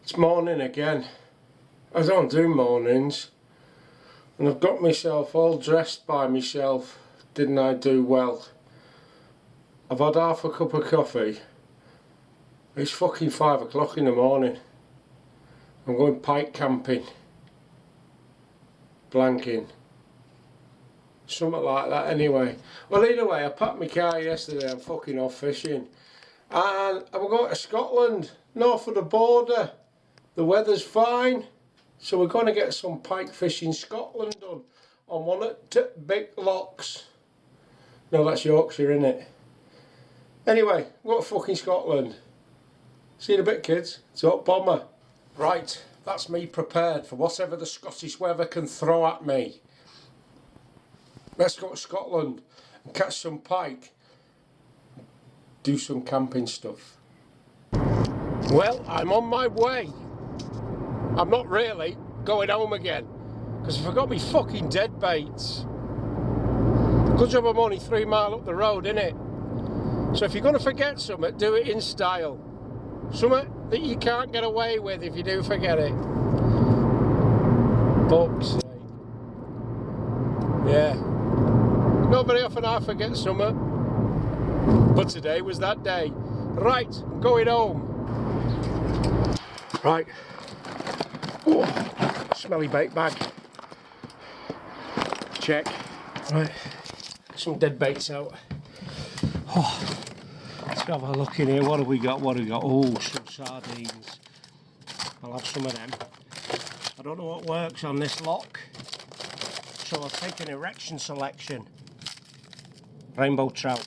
It's morning again. I don't do mornings, and I've got myself all dressed by myself. Didn't I do well? I've had half a cup of coffee. It's fucking 5 o'clock in the morning. I'm going pike camping, blanking, something like that anyway. Well, either way, I packed my car yesterday. I'm fucking off fishing, and I'm going to Scotland, north of the border. The weather's fine, so we're going to get some pike fishing Scotland done on one of the big Lochs. No, that's Yorkshire, innit? Anyway, we're to fucking Scotland. See you in a bit, kids. It's up bomber. Right, that's me prepared for whatever the Scottish weather can throw at me. Let's go to Scotland and catch some pike. Do some camping stuff. Well, I'm on my way. I'm not really going home again, because I forgot me fucking dead baits. Good job I'm only 3 miles up the road, innit? So if you're going to forget something, do it in style. Something that you can't get away with if you do forget it. Fuck's sake. Yeah. Not very often I forget something, but today was that day. Right, I'm going home. Right. Oh, smelly bait bag. Check. Right. Some dead baits out. Oh, let's have a look in here. What have we got? What have we got? Oh, some sardines. I'll have some of them. I don't know what works on this lock, so I'll take an erection selection. Rainbow trout.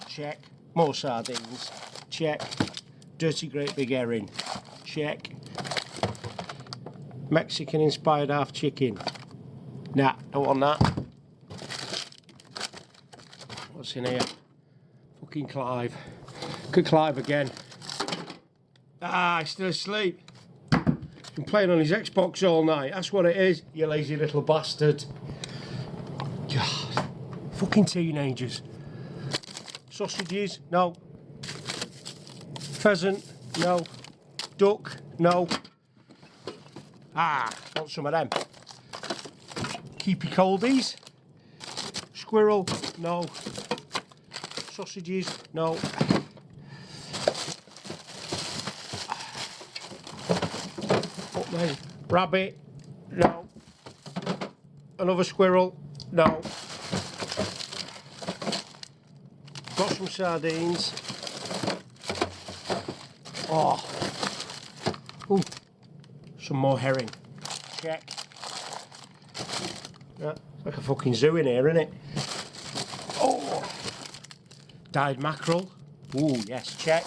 Check. More sardines. Check. Dirty great big herring. Check. Mexican inspired half chicken. Nah, don't want that. What's in here? Fucking Clive. Good Clive again. Ah, he's still asleep. Been playing on his Xbox all night. That's what it is, you lazy little bastard. God. Fucking teenagers. Sausages? No. Pheasant? No. Duck? No. Ah, want some of them. Keepy coldies. Squirrel? No. Sausages? No. What then? Rabbit? No. Another squirrel? No. Got some sardines. Oh. Ooh. Some more herring. Check. Yeah, it's like a fucking zoo in here, isn't it? Oh! Dyed mackerel. Ooh, yes, check.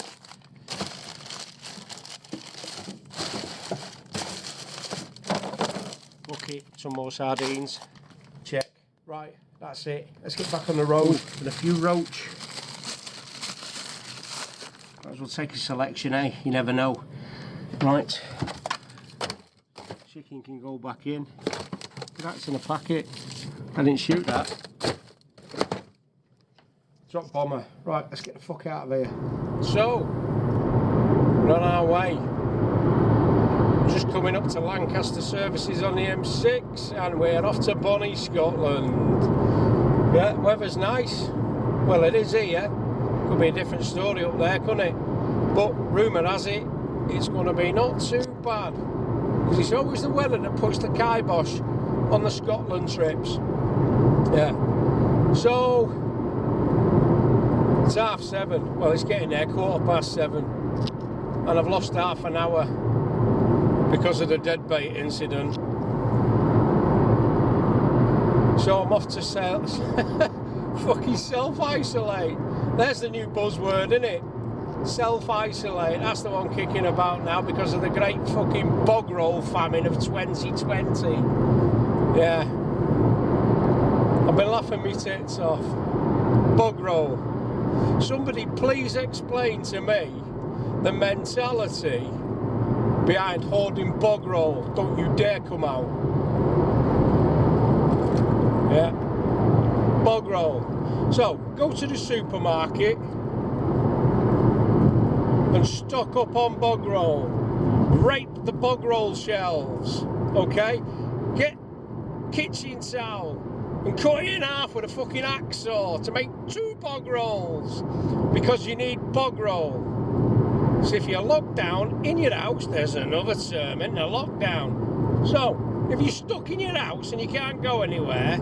Bucket, some more sardines. Check. Right, that's it. Let's get back on the road with a few roach. Might as well take a selection, eh? You never know. Right. Chicken can go back in. That's in a packet. I didn't shoot that. Drop bomber. Right, let's get the fuck out of here. So, we're on our way. Just coming up to Lancaster services on the M6, and we're off to Bonnie, Scotland. Yeah, weather's nice. Well, it is here. Could be a different story up there, couldn't it? But rumour has it, it's going to be not too bad. Because it's always the weather that puts the kibosh on the Scotland trips. Yeah. So, it's 7:30. Well, it's getting there, 7:15. And I've lost half an hour because of the dead bait incident. So I'm off to fucking self-isolate. There's the new buzzword, isn't it? Self-isolate, that's the one kicking about now because of the great fucking bog roll famine of 2020. Yeah. I've been laughing me tits off. Bog roll. Somebody please explain to me the mentality behind hoarding bog roll. Don't you dare come out. Yeah. Bog roll. So, go to the supermarket and stock up on bog roll. Rape the bog roll shelves, okay? Get kitchen towel and cut it in half with a fucking hacksaw to make 2 bog rolls, because you need bog roll. So if you're locked down in your house, there's another term, isn't there? Lockdown. So if you're stuck in your house and you can't go anywhere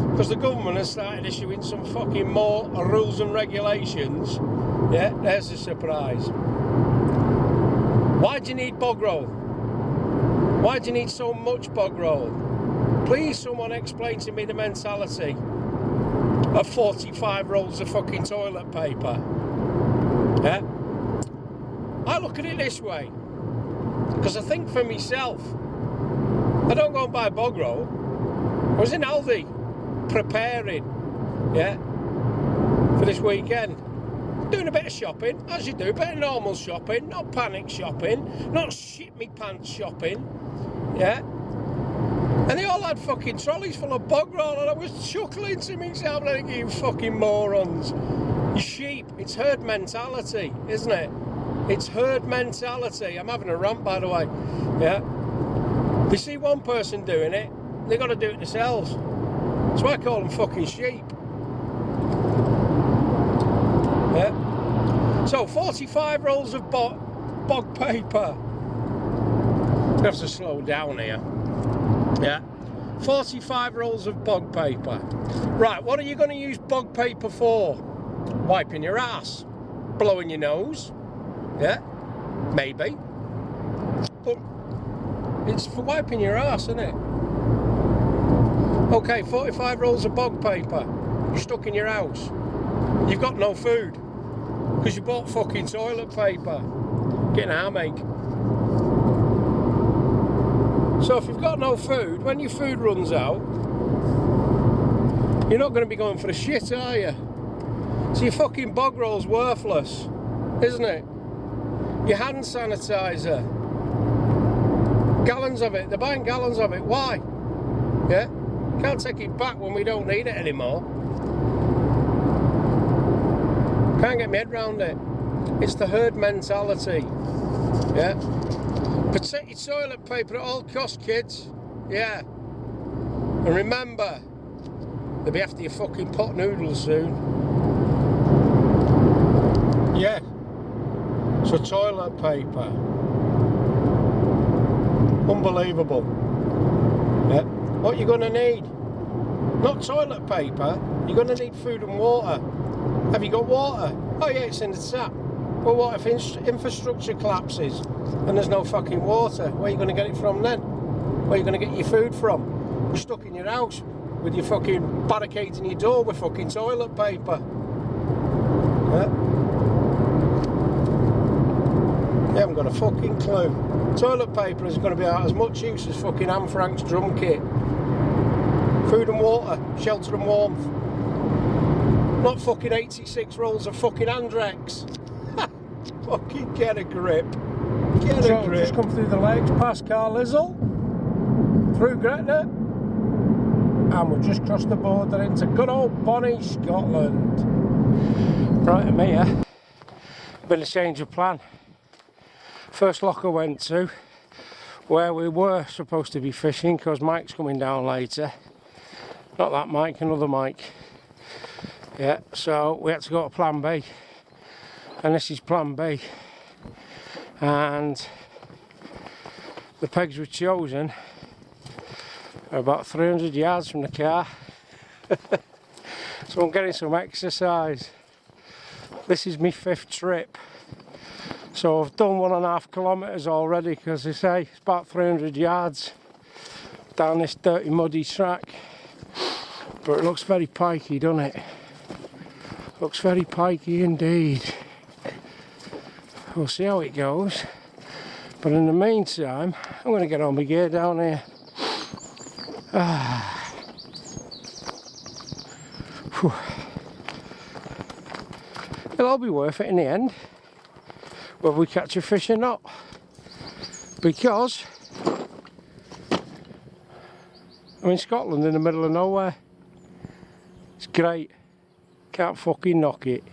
because the government has started issuing some fucking more rules and regulations, yeah, there's a surprise. Why do you need bog roll? Why do you need so much bog roll? Please, someone explain to me the mentality of 45 rolls of fucking toilet paper. Yeah? I look at it this way, because I think for myself. I don't go and buy bog roll. I was in Aldi preparing, yeah, for this weekend. Doing a bit of shopping, as you do, a bit of normal shopping, not panic shopping, not shit me pants shopping, yeah. And they all had fucking trolleys full of bog roll, and I was chuckling to myself, like, you fucking morons. You sheep, it's herd mentality, isn't it? It's herd mentality. I'm having a rant, by the way, yeah. They see one person doing it, they got to do it themselves. So I call them fucking sheep. Yeah. So 45 rolls of bog paper. I have to slow down here. Yeah. 45 rolls of bog paper. Right, what are you going to use bog paper for? Wiping your ass, blowing your nose. Yeah, maybe. But it's for wiping your ass, isn't it? Okay, 45 rolls of bog paper. You're stuck in your house. You've got no food because you bought fucking toilet paper. Getting a hammock. So if you've got no food, when your food runs out, you're not going to be going for a shit, are you? So your fucking bog roll's worthless, isn't it? Your hand sanitizer, gallons of it, they're buying gallons of it. Why? Yeah, can't take it back when we don't need it anymore. Can't get my head round it. It's the herd mentality. Yeah, protect your toilet paper at all costs, kids. Yeah, and remember, they'll be after your fucking pot noodles soon. Yeah. So toilet paper, unbelievable. Yeah. What you're going to need, not toilet paper, you're going to need food and water. Have you got water? Oh yeah, it's in the tap. Well, what if infrastructure collapses and there's no fucking water? Where are you going to get it from then? Where are you going to get your food from? You're stuck in your house with your fucking barricading your door with fucking toilet paper. Yeah. You haven't got a fucking clue. Toilet paper is going to be out as much use as fucking Anne Frank's drum kit. Food and water, shelter and warmth. Not fucking 86 rolls of fucking Andrex. Fucking get a grip. Get a grip. Just come through the lakes, past Carlisle, through Gretna, and we've just crossed the border into good old Bonnie, Scotland. Right, I'm here. Been a change of plan. First loch I went to, where we were supposed to be fishing, because Mike's coming down later. Not that Mike, another Mike. Yeah, so we had to go to plan B. And this is plan B. And the pegs were chosen are about 300 yards from the car. So I'm getting some exercise. This is my 5th trip. So I've done 1.5 kilometres already, because they say it's about 300 yards down this dirty muddy track. But it looks very pikey, doesn't it? Looks very pikey indeed. We'll see how it goes. But in the meantime, I'm going to get all my gear down here. It'll all be worth it in the end, whether we catch a fish or not, because I'm in Scotland in the middle of nowhere. It's great, can't fucking knock it.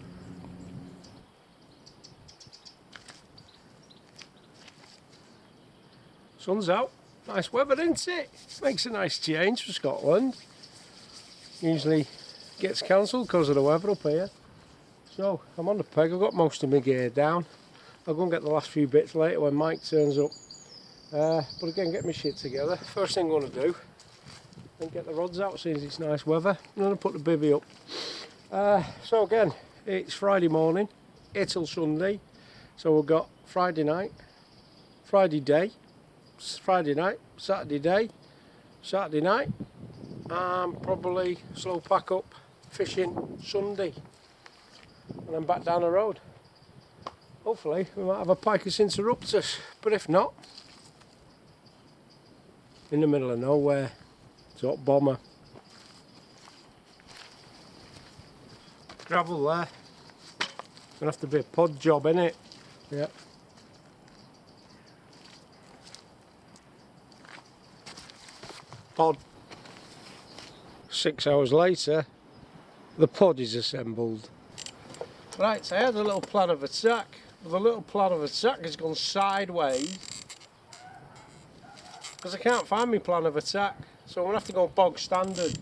Sun's out. Nice weather, isn't it? Makes a nice change for Scotland. Usually gets cancelled because of the weather up here. So I'm on the peg. I've got most of my gear down. I'll go and get the last few bits later when Mike turns up. But again, get my shit together. First thing I'm going to do, and get the rods out since it's nice weather. I'm going to put the bivvy up. So again, it's Friday morning, 8 till Sunday. So we've got Friday night, Friday day, Friday night, Saturday day, Saturday night, and probably slow pack up fishing Sunday. And then back down the road. Hopefully we might have a Picus interruptus, but if not, in the middle of nowhere, it's a hot bomber. Gravel there. Gonna have to be a pod job, innit? Yeah. Pod. 6 hours later, the pod is assembled. Right, so I had a little plan of attack. The little plan of attack has gone sideways because I can't find my plan of attack. So I'm going to have to go bog standard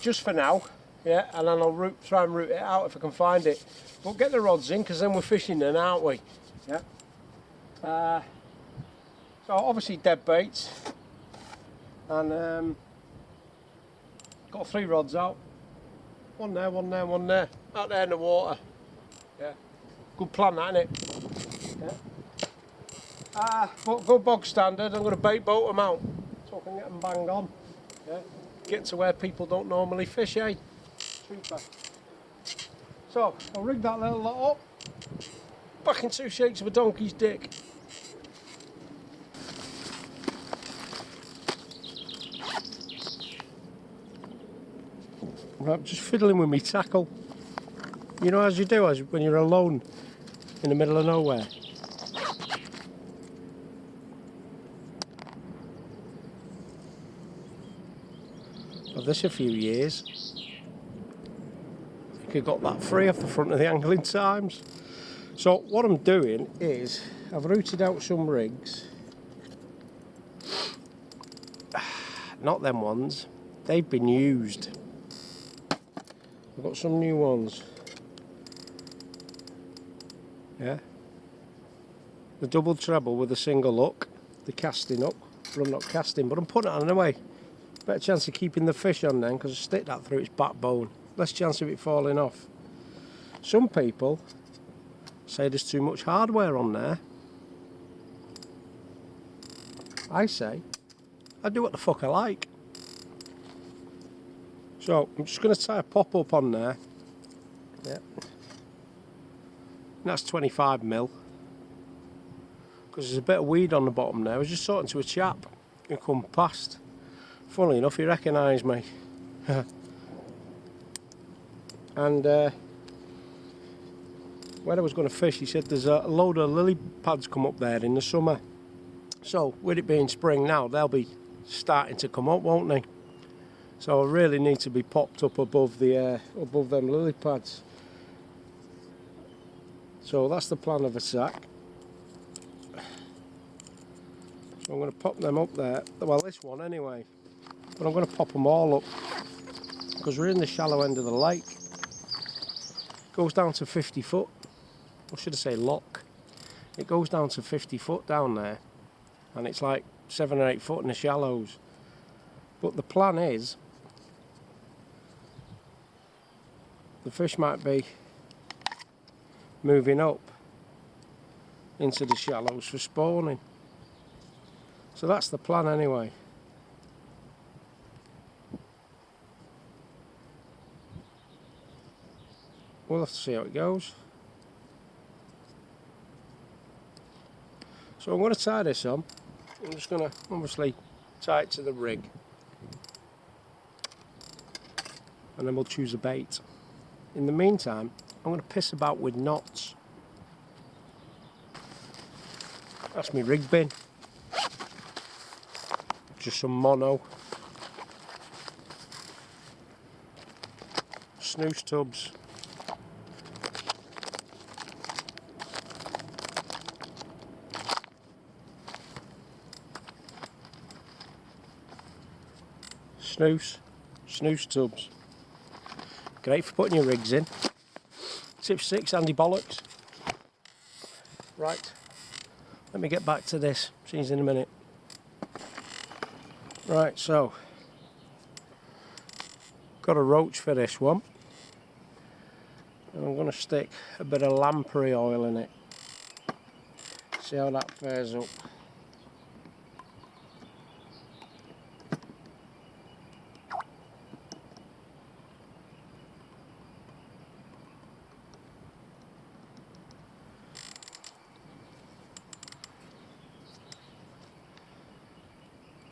just for now. Yeah, and then I'll try and route it out if I can find it. But get the rods in because then we're fishing then, aren't we? Yeah. So obviously dead baits. And got 3 rods out. One there, one there, one there. Out there in the water. Yeah. Good plan that, innit? Yeah. But go bog standard. I'm going to bait boat them out so I can get them bang on. Yeah. Get to where people don't normally fish, eh? Super. So I'll rig that little lot up. Back in 2 shakes of a donkey's dick. Right, I'm just fiddling with me tackle. You know, as you do when you're alone in the middle of nowhere. I've had this a few years. I think I got that free off the front of the Angling Times. So what I'm doing is I've routed out some rigs. Not them ones. They've been used. I've got some new ones. Yeah. The double treble with a single hook. The casting hook. But I'm not casting, but I'm putting it on anyway. Better chance of keeping the fish on then because I stick that through its backbone. Less chance of it falling off. Some people say there's too much hardware on there. I say I do what the fuck I like. So I'm just going to tie a pop-up on there. Yeah. And that's 25mm. Because there's a bit of weed on the bottom there. I was just talking to a chap who come past. Funnily enough, he recognised me. And where I was going to fish, he said there's a load of lily pads come up there in the summer. So with it being spring now, they'll be starting to come up, won't they? So I really need to be popped up above the above them lily pads. So that's the plan of attack. So I'm going to pop them up there. Well, this one anyway. But I'm going to pop them all up because we're in the shallow end of the lake. It goes down to 50 foot. Or should I say loch? It goes down to 50 foot down there, and it's like 7 or 8 foot in the shallows. But the plan is the fish might be moving up into the shallows for spawning. So that's the plan anyway. We'll have to see how it goes. So I'm going to tie this on. I'm just going to obviously tie it to the rig. And then we'll choose a bait. In the meantime, I'm going to piss about with knots. That's my rig bin. Just some mono. Snooze tubs. snooze tubs. Great for putting your rigs in. Tip 6, handy bollocks. Right, let me get back to this. See you in a minute. Right, so got a roach for this one. And I'm going to stick a bit of lamprey oil in it. See how that fares up.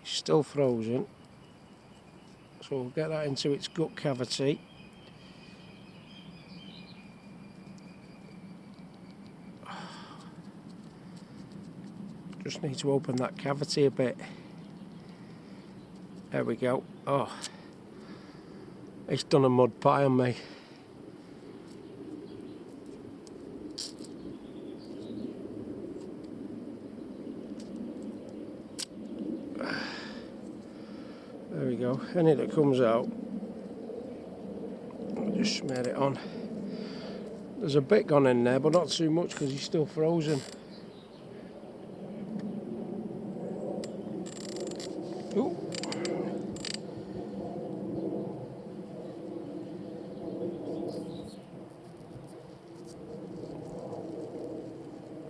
Still frozen, so we'll get that into its gut cavity. Just need to open that cavity a bit. There we go. Oh, it's done a mud pie on me. There we go. Any that comes out, I'll just smear it on. There's a bit gone in there, but not too much because he's still frozen. Ooh.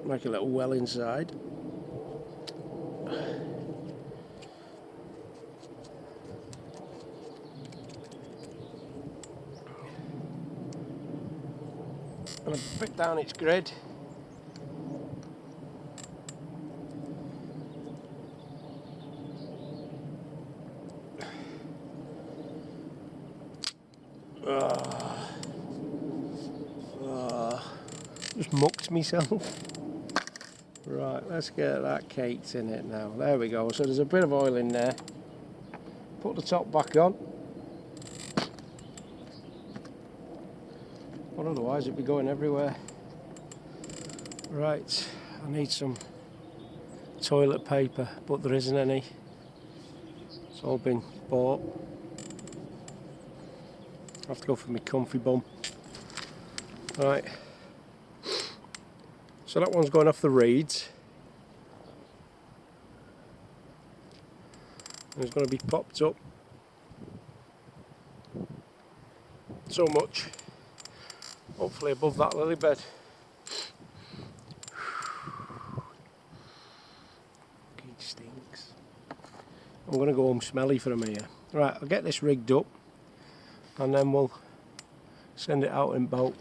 Make a little well inside. And a bit down its grid. Just mucked myself. Right, let's get that caked in it now. There we go. So there's a bit of oil in there. Put the top back on. Or otherwise it'd be going everywhere. Right, I need some toilet paper, but there isn't any. It's all been bought. I have to go for my comfy bum. Right. So that one's going off the reeds. And it's going to be popped up. So much. Hopefully above that lily bed. It stinks. I'm going to go home smelly from here. Right, I'll get this rigged up and then we'll send it out in boat.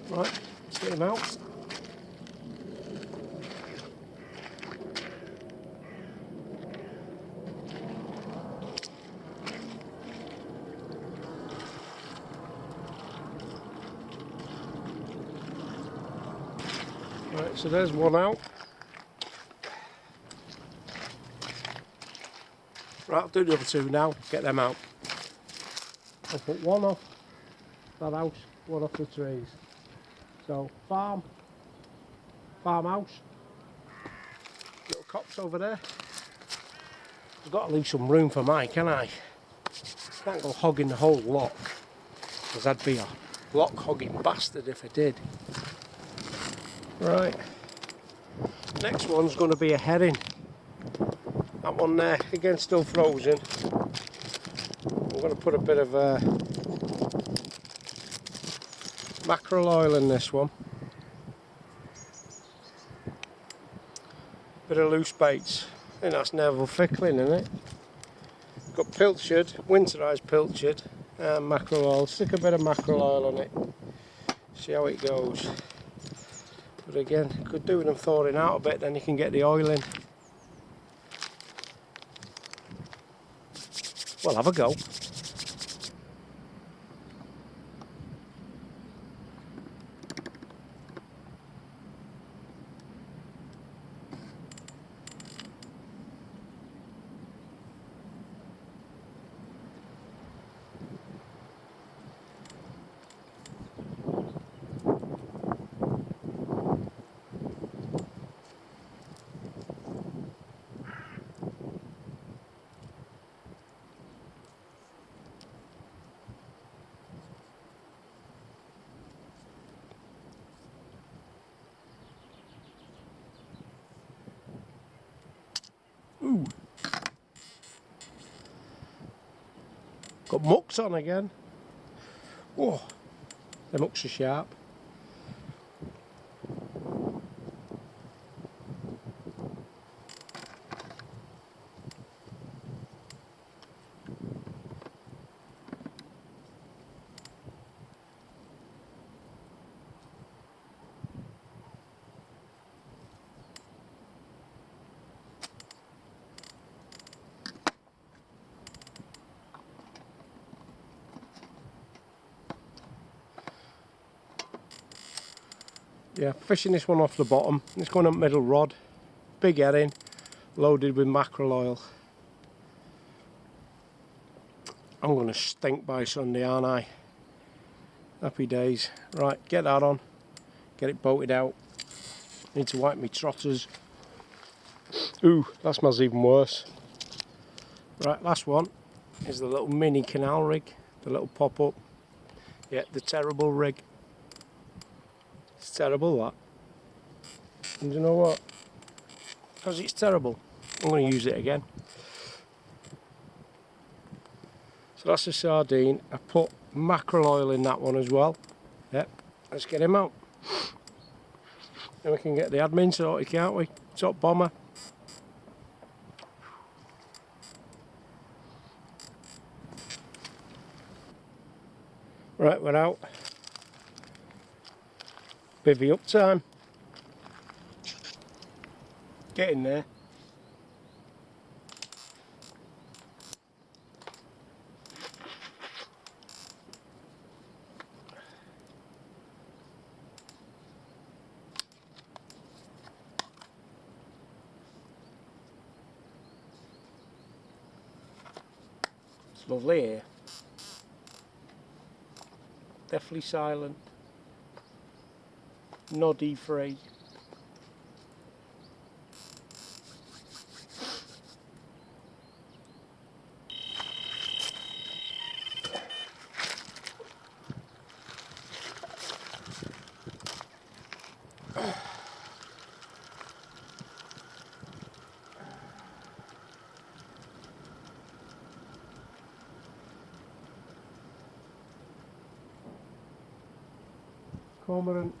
Right, let's get him out. Right, so there's one out. Right, I'll do the other two now, get them out. I'll put one off that house, one off the trees. So, farmhouse, little copse over there. I've got to leave some room for mine, can I? Can't go hogging the whole loch, because I'd be a loch hogging bastard if I did. Right, next one's going to be a herring. That one there, again still frozen. I'm going to put a bit of mackerel oil in this one. Bit of loose baits. I think that's navel fickling, isn't it? Got pilchard, winterized pilchard, and mackerel oil. Stick a bit of mackerel oil on it. See how it goes. But again, could do with them thawing out a bit, then you can get the oil in. Well, have a go. Got mucks on again. Whoa, the mucks are sharp. Yeah, fishing this one off the bottom. It's going up middle rod. Big herring, loaded with mackerel oil. I'm going to stink by Sunday, aren't I? Happy days. Right, get that on. Get it boated out. Need to wipe me trotters. Ooh, that smells even worse. Right, last one is the little mini canal rig. The little pop-up. Yeah, the terrible rig. It's terrible, that. And you know what? Because it's terrible, I'm going to use it again. So that's a sardine. I put mackerel oil in that one as well. Yep, let's get him out. Then we can get the admin sorted, can't we? Top bomber. Right, we're out. Bivvy up time. Get in there. It's lovely here. Definitely silent. Noddy free. Cormorant.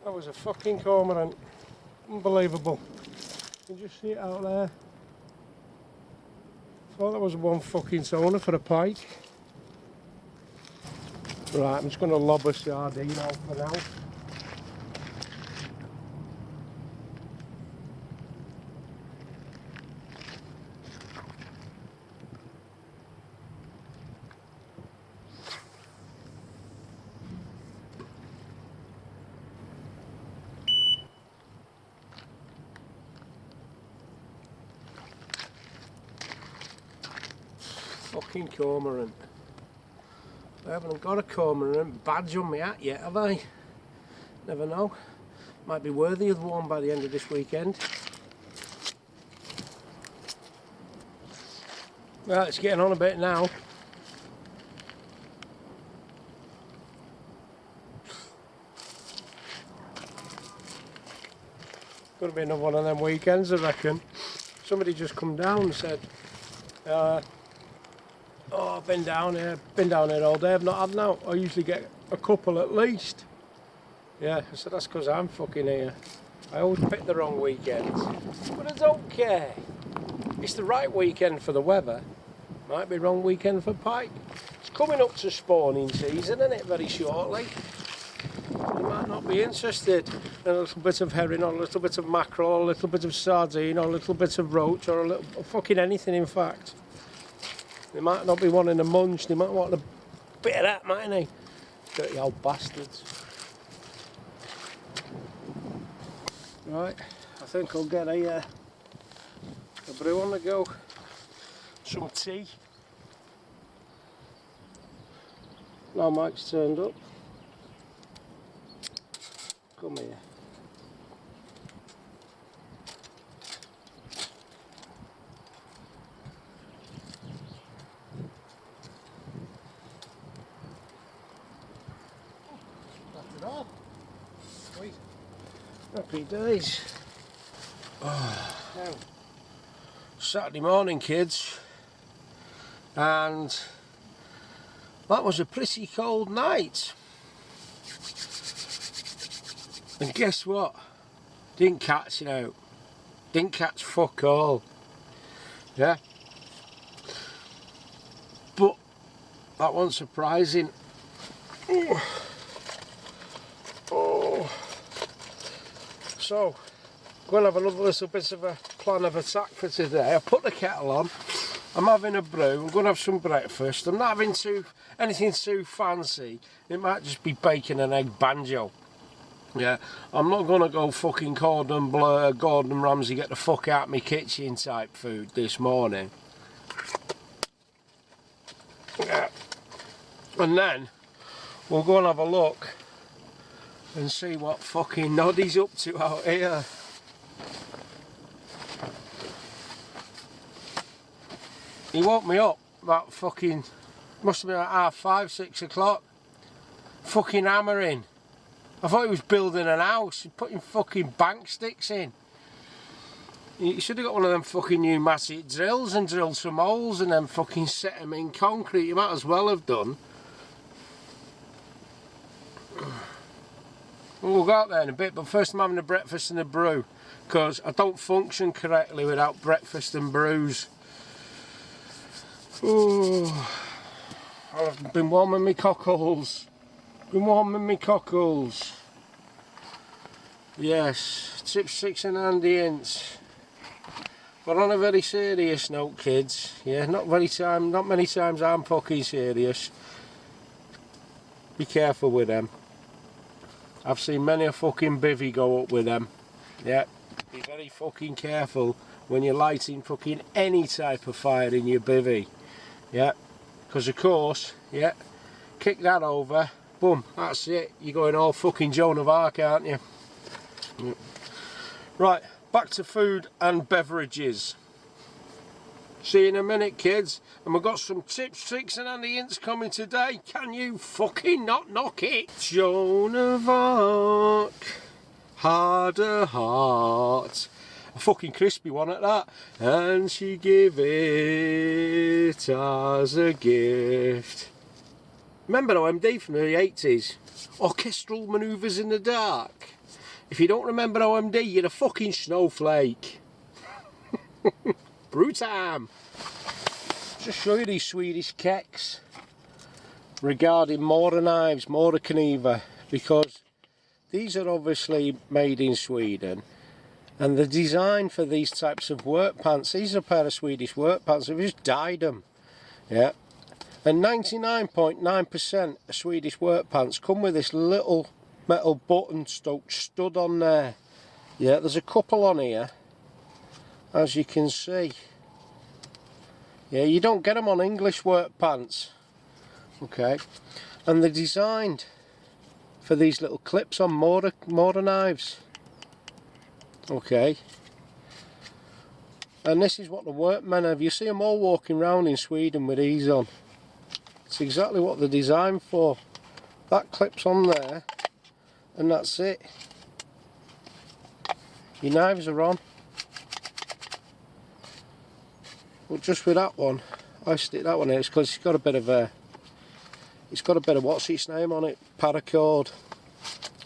That was a fucking cormorant. Unbelievable. You can just see it out there. Thought that was one fucking sonar for a pike. Right, I'm just going to lob a sardine out for now. Fucking cormorant. I haven't got a cormorant badge on my hat yet, have I? Never know. Might be worthy of one by the end of this weekend. Right, it's getting on a bit now. Gonna be another one of them weekends, I reckon. Somebody just come down and said, oh, I've been down here all day, I've not had now. I usually get a couple at least. Yeah, I said, that's because I'm fucking here. I always pick the wrong weekends. But I don't care. It's the right weekend for the weather. Might be wrong weekend for pike. It's coming up to spawning season, isn't it, very shortly. You might not be interested in a little bit of herring or a little bit of mackerel or a little bit of sardine or a little bit of roach or a little fucking anything, in fact. They might not be wanting a munch, they might want a bit of that, mightn't they? Dirty old bastards. Right, I think I'll get a brew on the go. Some tea. Now Mike's turned up. Come here. That's it off. Sweet. Happy days. Now, Saturday morning, kids, and that was a pretty cold night. And guess what? Didn't catch it out. Didn't catch fuck all. Yeah. But that wasn't surprising. Oh. Oh. So, going to have another little bit of a plan of attack for today. I put the kettle on. I'm having a brew. I'm going to have some breakfast. I'm not having anything too fancy. It might just be bacon and egg banjo. Yeah, I'm not going to go fucking Gordon Ramsay, get the fuck out of my kitchen type food this morning. Yeah. And then we'll go and have a look and see what fucking Noddy's up to out here. He woke me up about fucking, must have been like 5:30, 6 o'clock, fucking hammering. I thought he was building an house, he's putting fucking bank sticks in. You should have got one of them fucking pneumatic drills and drilled some holes and then fucking set them in concrete. You might as well have done. We'll go out there in a bit, but first I'm having a breakfast and a brew, because I don't function correctly without breakfast and brews. Ooh. I've been warming my cockles. Yes, tip 6 and handy inch. But on a very serious note, kids, yeah, not many times I'm fucking serious. Be careful with them. I've seen many a fucking bivvy go up with them. Yeah, be very fucking careful when you're lighting fucking any type of fire in your bivvy. Yeah, because of course, yeah, kick that over, boom, that's it. You're going all fucking Joan of Arc, aren't you? Yeah. Right, back to food and beverages. See you in a minute, kids. And we've got some tips, tricks and handy hints coming today. Can you fucking not knock it? Joan of Arc had a heart. A fucking crispy one at that. And she gave it as a gift. Remember OMD from the 80s? Orchestral manoeuvres in the dark. If you don't remember OMD, you're a fucking snowflake. Brew time. Just show you these Swedish kecks regarding mortar knives, mortar kniver, because these are obviously made in Sweden, and the design for these types of work pants, these are a pair of Swedish work pants, they've just dyed them, yeah, and 99.9% of Swedish work pants come with this little metal button stud on there. Yeah, there's a couple on here, as you can see. Yeah, you don't get them on English work pants. Okay, and they're designed for these little clips on mortar knives. Okay, and this is what the workmen have. You see them all walking around in Sweden with these on. It's exactly what they're designed for. That clips on there, and that's it. Your knives are on. But just with that one, I stick that one in. It's because it's got a bit of what's its name on it, paracord,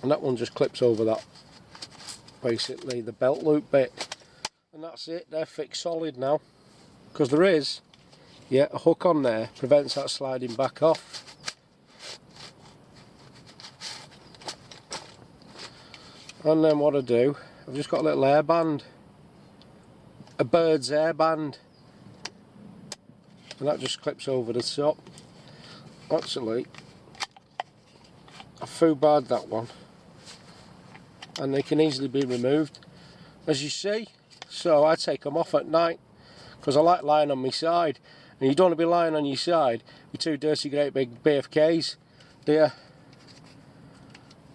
and that one just clips over that, basically the belt loop bit, and that's it. They're fixed solid now, because there is, yeah, a hook on there, prevents that sliding back off. And then what I do, I've just got a little airband, a bird's airband. And that just clips over the top. Actually, I foobarred that one, and they can easily be removed, as you see. So I take them off at night, because I like lying on my side, and you don't want to be lying on your side with two dirty great big BFKs, do you?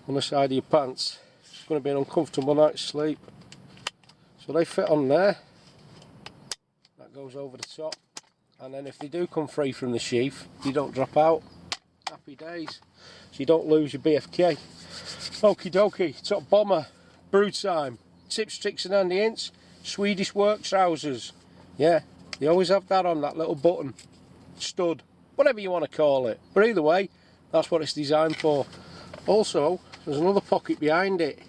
On the side of your pants. It's going to be an uncomfortable night's sleep. So they fit on there. That goes over the top. And then if they do come free from the sheath, you don't drop out. Happy days. So you don't lose your BFK. Okie dokie, top bomber. brew time. Tips, tricks and handy hints. Swedish work trousers. Yeah, they always have that on, that little button. Stud. Whatever you want to call it. But either way, that's what it's designed for. Also, there's another pocket behind it.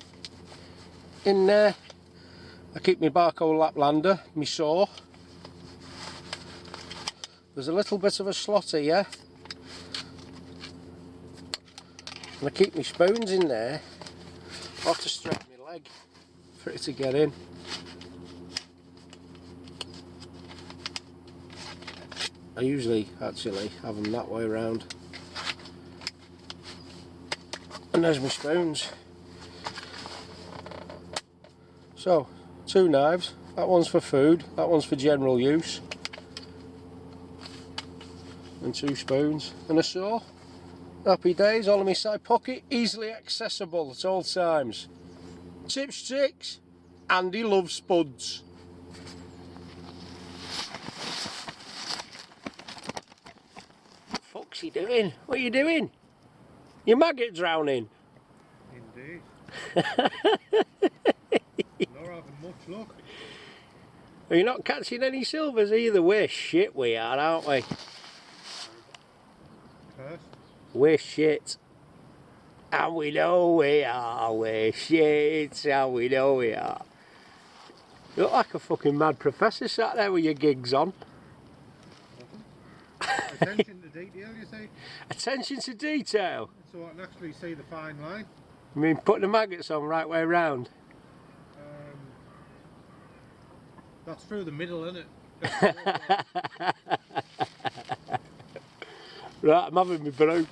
In there, I keep my Barco Laplander, my saw. There's a little bit of a slot here. And I keep my spoons in there. I have to stretch my leg for it to get in. I usually actually have them that way around. And there's my spoons. So, 2 knives. That one's for food, that one's for general use. And 2 spoons and a saw. Happy days, all in my side pocket, easily accessible at all times. Tips, tricks, Andy loves spuds. What the fuck's he doing? What are you doing? Your maggot drowning? Indeed. Not having much luck. Are you not catching any silvers either? We're shit, we are, aren't we? Cursed. We're shit. And we know we are. We're shit. And we know we are. You look like a fucking mad professor sat there with your gigs on. Attention to detail, you see. Attention to detail. So I can actually see the fine line. I mean, putting the maggots on right way round. That's through the middle, isn't it? Right, I'm having my brew.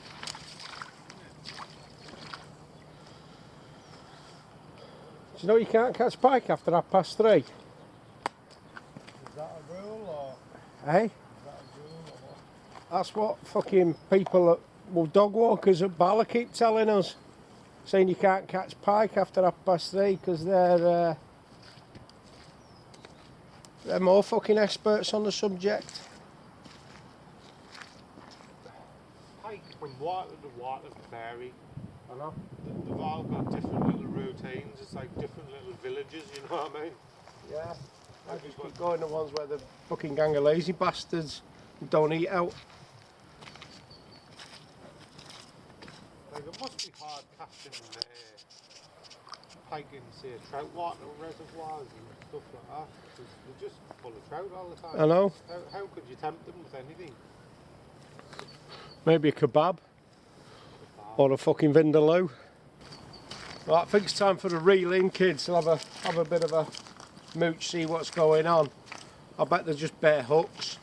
Do you know you can't catch pike after 3:30? Is that a rule or? Eh? Is that a rule or what? That's what fucking people, well, dog walkers at Bala keep telling us. Saying you can't catch pike after 3:30 because they're more fucking experts on the subject. Pike from water to water vary. I know. They've all got different little routines. It's like different little villages, you know what I mean? Yeah. I just keep going the ones where the fucking gang of lazy bastards don't eat out. Like, it must be hard catching pike in, say, trout water reservoirs and stuff like that. They're just full of trout all the time. I know. How could you tempt them with anything? Maybe a kebab. Or a fucking vindaloo. Right, I think it's time for the reel in, kids. I'll have a bit of a mooch, see what's going on. I bet they're just bare hooks.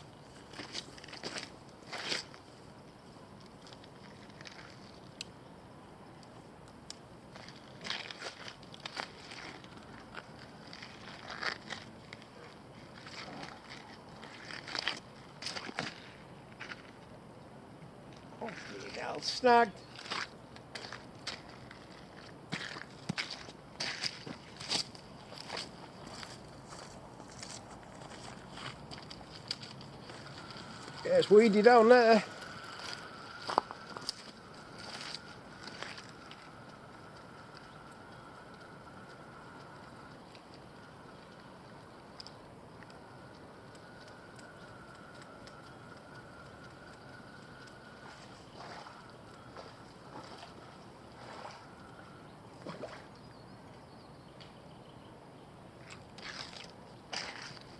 Snagged. Yeah, it's weedy down there.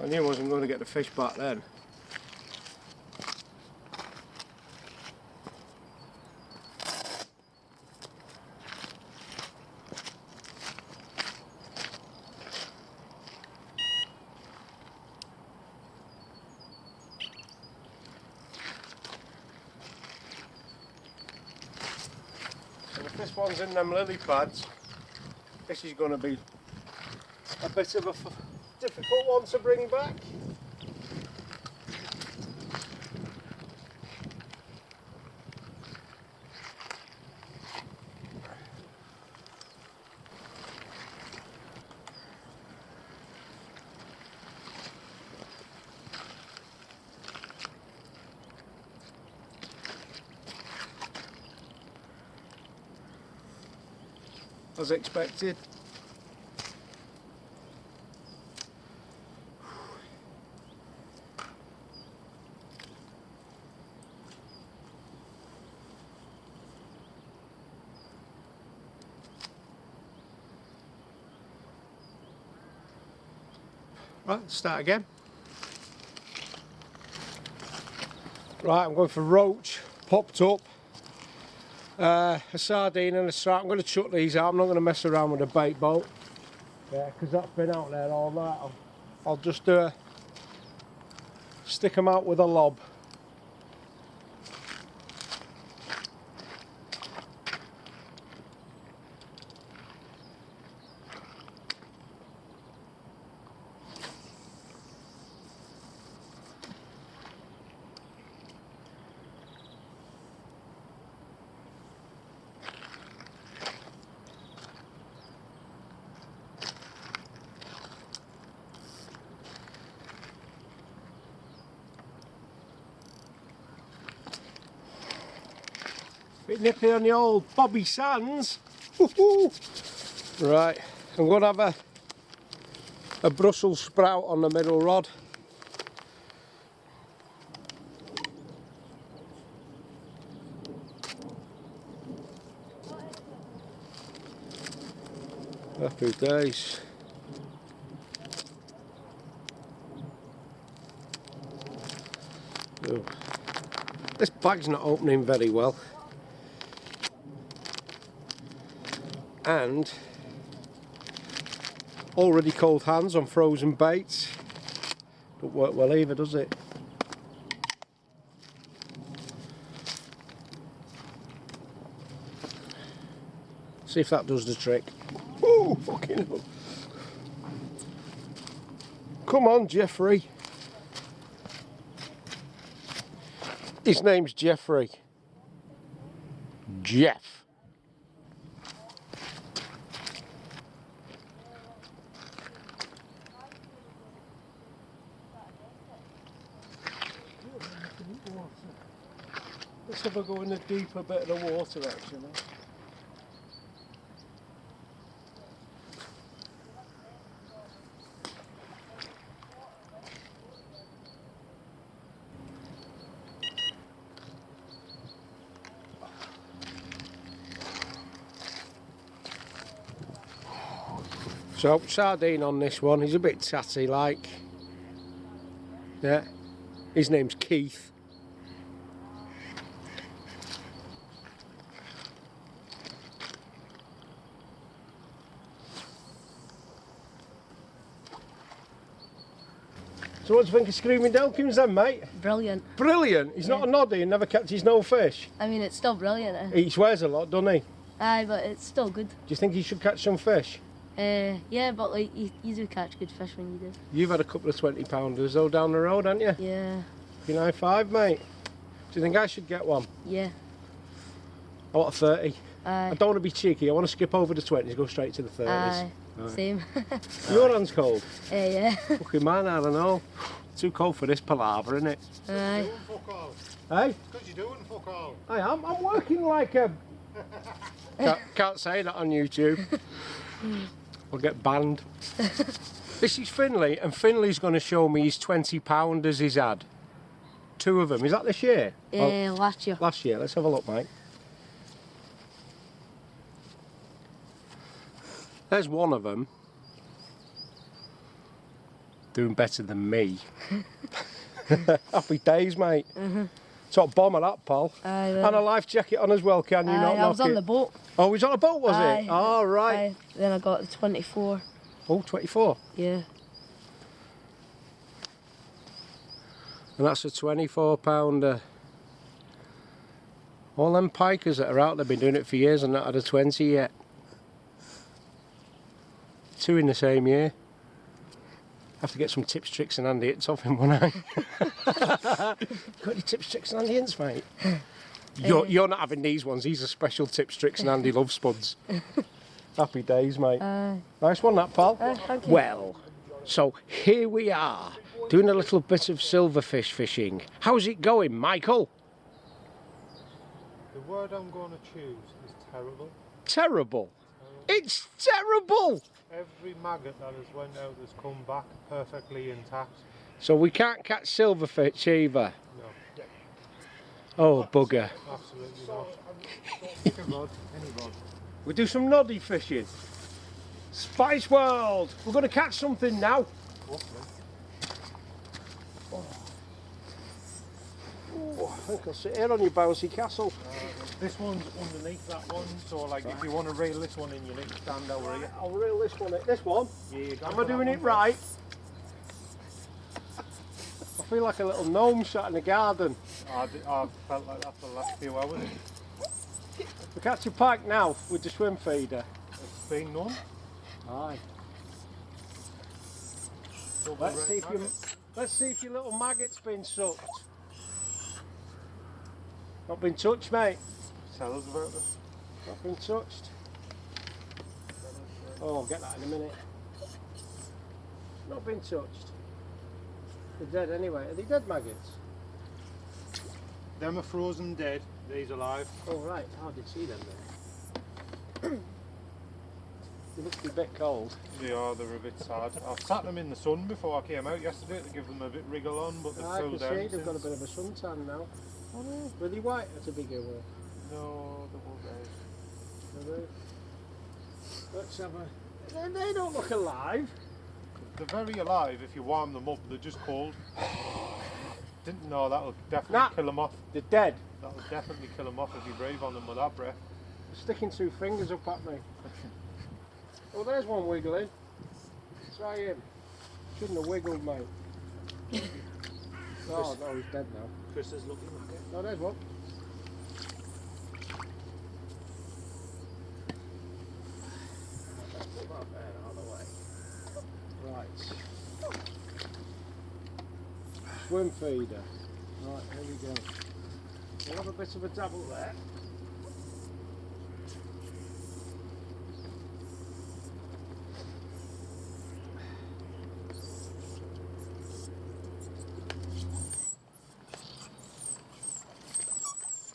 I knew I wasn't going to get the fish back then. And if this one's in them lily pads, this is going to be a bit of a difficult one to bring back. As expected. Right, start again. Right, I'm going for roach, popped up, a sardine and a strap. I'm going to chuck these out. I'm not going to mess around with a bait boat. Yeah, because that's been out there all night. I'll just stick them out with a lob. Bit nippy on the old Bobby Sands. Right, I'm going to have a Brussels sprout on the middle rod. Happy days. Oh. This bag's not opening very well. And already cold hands on frozen baits. Don't work well either, does it? See if that does the trick. Oh, fucking hell. Come on, Jeffrey. His name's Jeffrey. Jeff. Let's have a go in the deeper bit of the water actually. So sardine on this one, he's a bit tatty like. Yeah. His name's Keith. So what do you think of Screaming Delkins then, mate? Brilliant. Brilliant? He's not a noddy and never kept his no fish? I mean, it's still brilliant. He swears a lot, doesn't he? Aye, but it's still good. Do you think he should catch some fish? Yeah, but like, you do catch good fish when you do. You've had a couple of 20-pounders though down the road, haven't you? Yeah. You know, 5, mate. Do you think I should get one? Yeah. I want a 30. Aye. I don't want to be cheeky, I want to skip over the 20s, go straight to the 30s. Aye. Same. Your hand's cold? Yeah. Fucking man, I don't know. Too cold for this palaver, isn't it? Aye. Doing fuck all. Hey? Because you're doing fuck all. I am. I'm working like a... can't say that on YouTube. I'll get banned. This is Finley, and Finley's going to show me his 20-pounders he's had. 2 of them. Is that this year? Yeah, last year. Last year. Let's have a look, mate. There's one of them. Doing better than me. Happy days, mate. Top bomber that, pal. Aye, And a life jacket on as well, can you not? I was on the boat. Oh, he was on a boat, was Aye. it? Oh, right. Aye. Then I got the 24. Oh, 24. Yeah. And that's a 24-pounder. All them pikers that are out, they've been doing it for years and not had a 20 yet. 2 in the same year. Have to get some tips, tricks and handy hints off him, won't I? Got any tips, tricks and handy hints, mate? You're not having these ones. These are special tips, tricks and handy love spuds. Happy days, mate. Nice one, that, pal. Thank you. Well, so here we are, doing a little bit of silverfish fishing. How's it going, Michael? The word I'm going to choose is terrible. Terrible. It's terrible. Every maggot that has went out has come back perfectly intact. So we can't catch silverfish either. No. Oh, bugger. Absolutely not. Pick a rod, any rod. We do some noddy fishing. Spice World. We're going to catch something now. Roughly. Oh, I think I'll sit here on your bouncy castle. This one's underneath that one, so like if you want to reel this one in, you need to stand over here. I'll reel this one in. This one? Yeah, Am I doing it right? I feel like a little gnome shot in the garden. I felt like that for the last few hours. We catch a pike now with the swim feeder. It's been none. Aye. Double Let's see red if you. maggot. Let's see if your little maggot's been sucked. Not been touched, mate. Tell us about this. Not been touched. Oh, I'll get that in a minute. Not been touched. They're dead anyway. Are they dead maggots? Them are frozen dead, these alive. Oh right, I did see them there. They must be a bit cold. They are, they're a bit sad. I've sat them in the sun before I came out yesterday to give them a bit wriggle on, but they've I can cooled see down they've since. got a bit of a suntan now. Oh no. Were they white at a bigger one? No, they won't. Let's have a... They don't look alive. They're very alive if you warm them up, they're just cold. Didn't know that'll definitely kill them off. They're dead. That'll definitely kill them off if you breathe on them with that breath. They're sticking two fingers up at me. Oh, there's one wiggling. Try him. Shouldn't have wiggled, mate. Oh no, he's dead now. Chris is looking at it. No, there's one. Let's put that there out of the way. Right. Swim feeder. Right, here we go. We'll have a bit of a dabble there.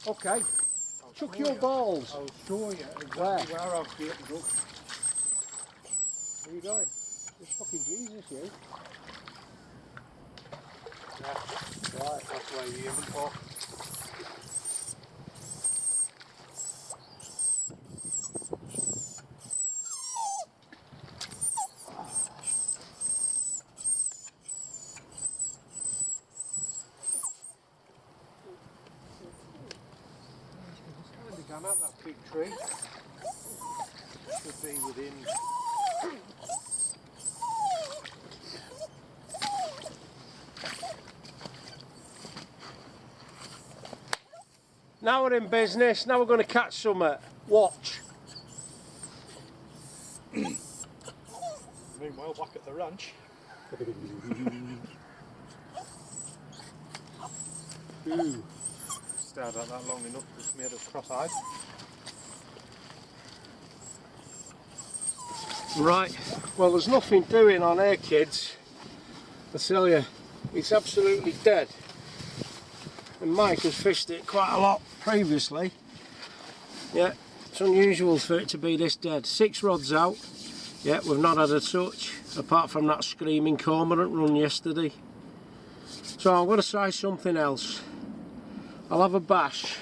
Okay, chuck your balls. I'll show you exactly Where? where I've got to go. Where are you going? You're fucking Jesus, you. Yeah, right, that's where you're aiming for. Gone up that big tree. Should be within. Now we're in business, now we're going to catch some. Watch. Meanwhile, back at the ranch. Ooh. Stared at that long enough, it's made us cross-eyed. Right, well there's nothing doing on here, kids. I tell you, it's absolutely dead. And Mike has fished it quite a lot previously. Yeah, it's unusual for it to be this dead. 6 rods out. Yeah, we've not had a touch, apart from that screaming cormorant run yesterday. So I'm going to try something else. I'll have a bash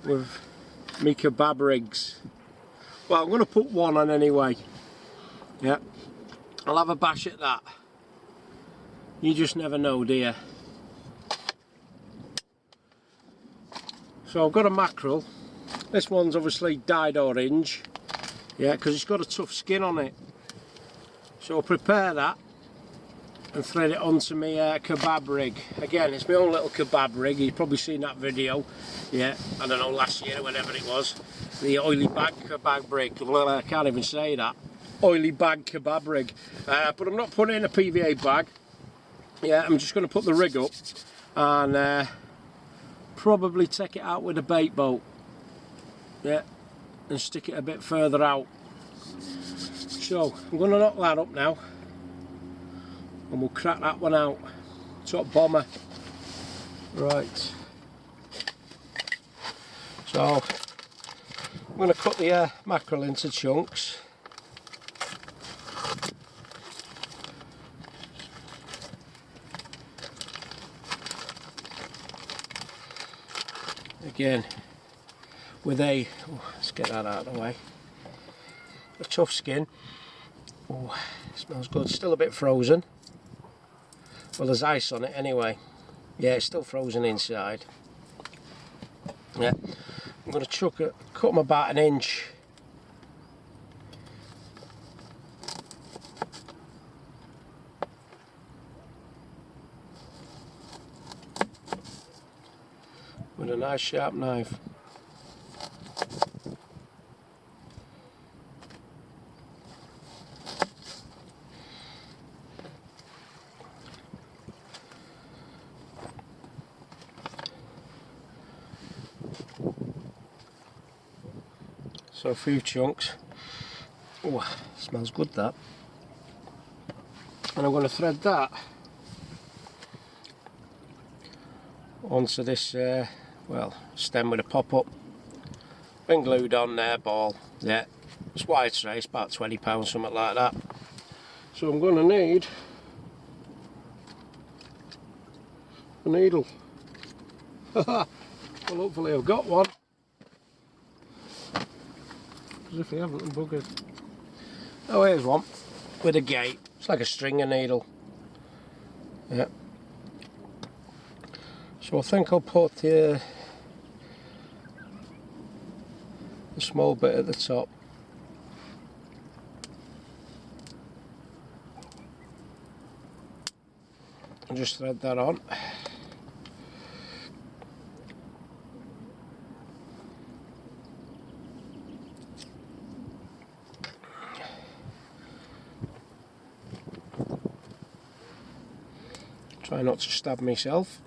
with me kebab rigs. Well, I'm going to put one on anyway. Yeah, I'll have a bash at that. You just never know, do you? So I've got a mackerel. This one's obviously dyed orange. Yeah, because it's got a tough skin on it. So I'll prepare that and thread it onto my kebab rig. Again, it's my own little kebab rig. You've probably seen that video. Yeah, I don't know, last year or whenever it was. The oily bag kebab rig. Well, I can't even say that. Oily bag kebab rig. But I'm not putting it in a PVA bag. Yeah, I'm just going to put the rig up and probably take it out with a bait boat. Yeah, and stick it a bit further out. So I'm going to knock that up now. And we'll crack that one out. Top bomber. Right. So I'm going to cut the mackerel into chunks. Again, with a, let's get that out of the way, a tough skin. Oh, smells good. Still a bit frozen. Well, there's ice on it anyway. Yeah, it's still frozen inside. Yeah, I'm going to cut them about 1 inch. With a nice sharp knife. So a few chunks. Oh, smells good that. And I'm going to thread that onto this well, stem with a pop-up. Been glued on there, ball. Yeah, it's wide race, about £20, something like that. So I'm going to need a needle. Well, hopefully I've got one. Because if you haven't, I'm buggered. Oh, here's one with a gate. It's like a stringer needle. Yeah. So I think I'll put the small bit at the top. And just thread that on. Try not to stab myself.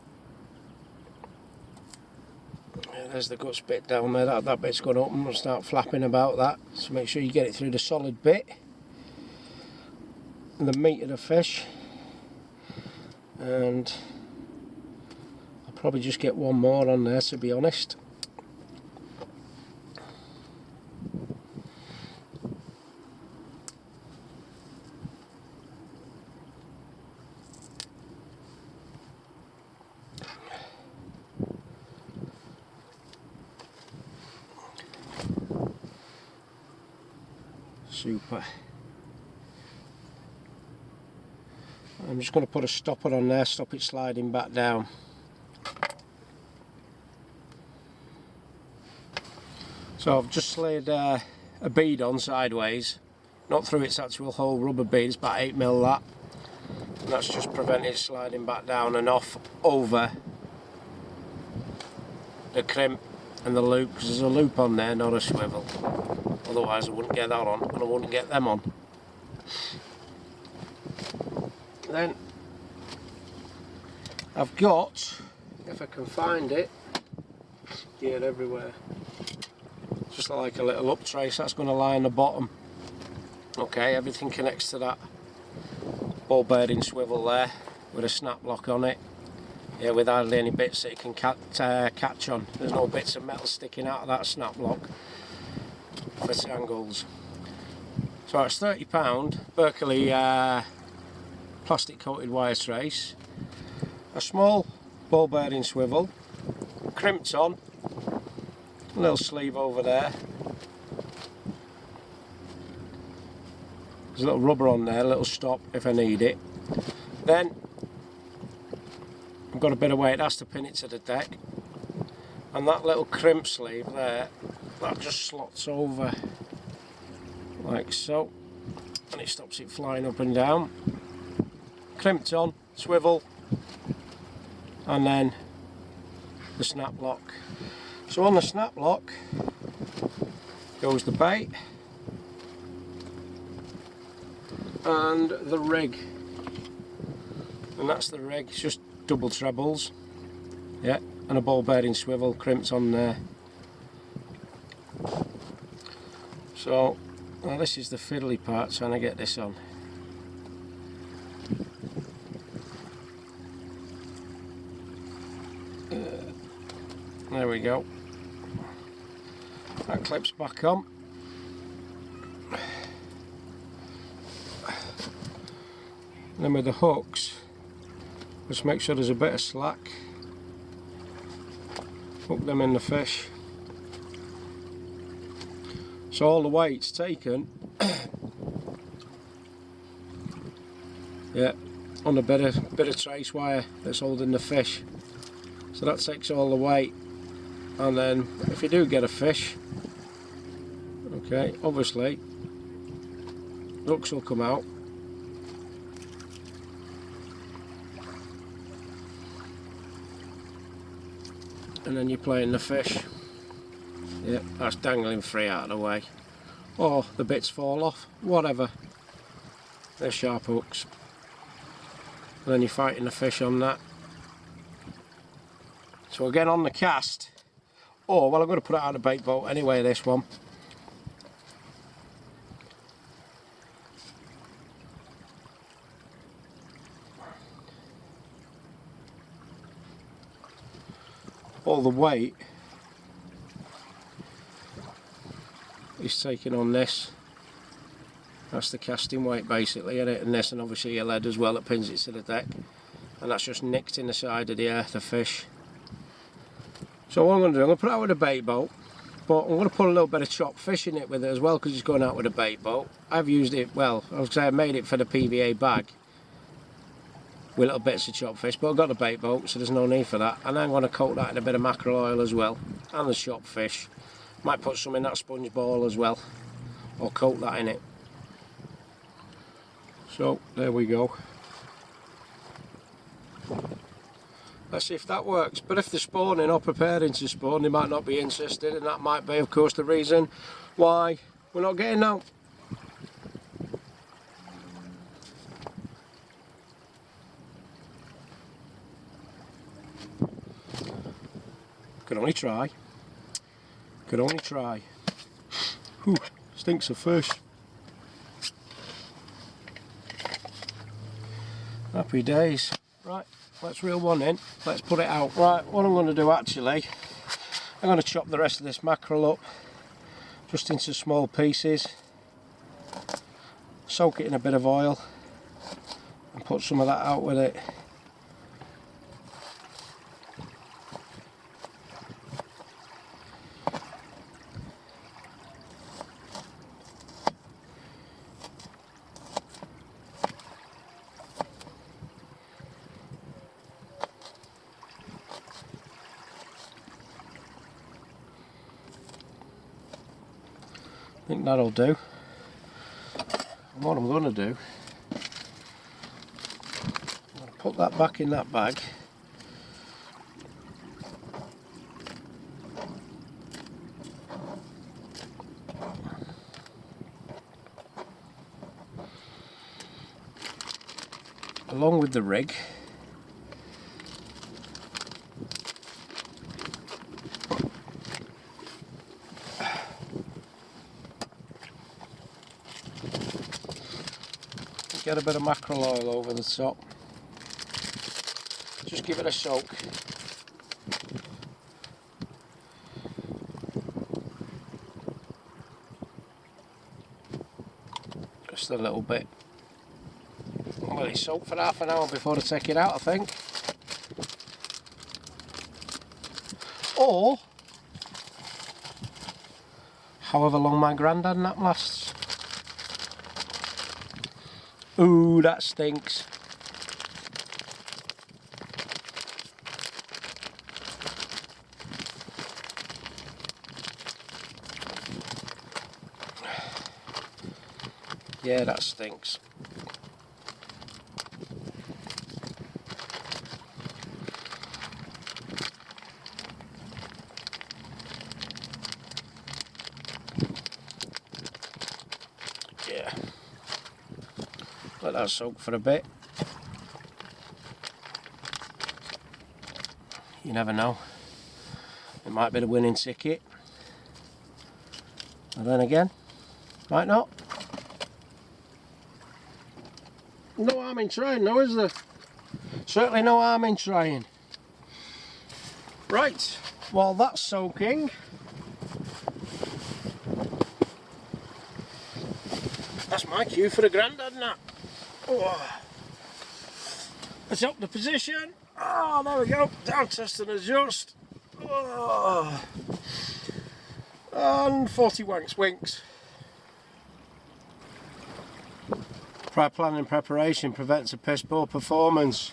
Yeah, there's the guts bit down there. That bit's gone up and start flapping about that. So make sure you get it through the solid bit. And the meat of the fish. And I'll probably just get one more on there, to be honest. Super. I'm just going to put a stopper on there, stop it sliding back down. So I've just slid a bead on sideways, not through its actual whole rubber bead, it's about 8mm that. And that's just preventing it sliding back down and off over the crimp and the loop, because there's a loop on there, not a swivel. Otherwise I wouldn't get that on, and I wouldn't get them on. Then I've got, if I can find it, gear everywhere. Just like a little up trace that's going to lie on the bottom. Okay, everything connects to that ball bearing swivel there with a snap lock on it. Yeah, with hardly any bits that it can catch on. There's no bits of metal sticking out of that snap lock for tangles. So it's £30 Berkeley plastic coated wire trace, a small ball bearing swivel, crimped on, a little sleeve over there, there's a little rubber on there, a little stop if I need it. Then I've got a bit of weight, that's to pin it to the deck, and that little crimp sleeve there, that just slots over like so, and it stops it flying up and down. Crimped on, swivel, and then the snap lock. So on the snap lock goes the bait and the rig, and that's the rig. It's just double trebles, yeah, and a ball bearing swivel crimped on there. So now this is the fiddly part, trying to get this on. There we go. That clips back on. Then with the hooks, just make sure there's a bit of slack. Hook them in the fish. So all the weight's taken Yeah, on a bit of trace wire that's holding the fish. So that takes all the weight. And then if you do get a fish, okay, obviously Lochs will come out. And then you're playing the fish. Yeah, that's dangling free out of the way. Or the bits fall off, whatever. They're sharp hooks. And then you're fighting the fish on that. So again on the cast. Oh, well, I'm going to put it out of the bait boat anyway, this one. All the weight is taken on this. That's the casting weight basically, isn't it? And this, and obviously your lead as well that pins it to the deck. And that's just nicked in the side of the earth, the fish. So what I'm going to do, I'm going to put it out with a bait boat, but I'm going to put a little bit of chopped fish in it with it as well, because it's going out with a bait boat. I've used it, well, I would say I made it for the PVA bag with little bits of chopped fish, but I've got the bait boat, so there's no need for that. And I'm going to coat that in a bit of mackerel oil as well, and the chopped fish. Might put some in that sponge ball as well, or coat that in it. So there we go. Let's see if that works. But if they're spawning or preparing to spawn, they might not be interested, and that might be, of course, the reason why we're not getting out. Could only try. Could only try. Whew, stinks of fish. Happy days. Right, let's reel one in. Let's put it out. Right, what I'm going to do actually, I'm going to chop the rest of this mackerel up just into small pieces. Soak it in a bit of oil and put some of that out with it. I think that'll do. And what I'm going to do, I'm going to put that back in that bag. Along with the rig. Get a bit of mackerel oil over the top. Just give it a soak. Just a little bit. I'll let it soak for half an hour before I take it out, I think. Or however long my grandad nap lasts. Ooh, that stinks. Yeah, that stinks. Yeah. Let that soak for a bit. You never know. It might be the winning ticket. And then again, might not. No harm in trying, though, is there? Certainly no harm in trying. Right, while that's soaking, that's my cue for the grandad nap. Oh. Let's up the position. Oh, there we go. Down, test and adjust. Oh. And 40 wanks winks. Prior planning and preparation prevents a piss poor performance.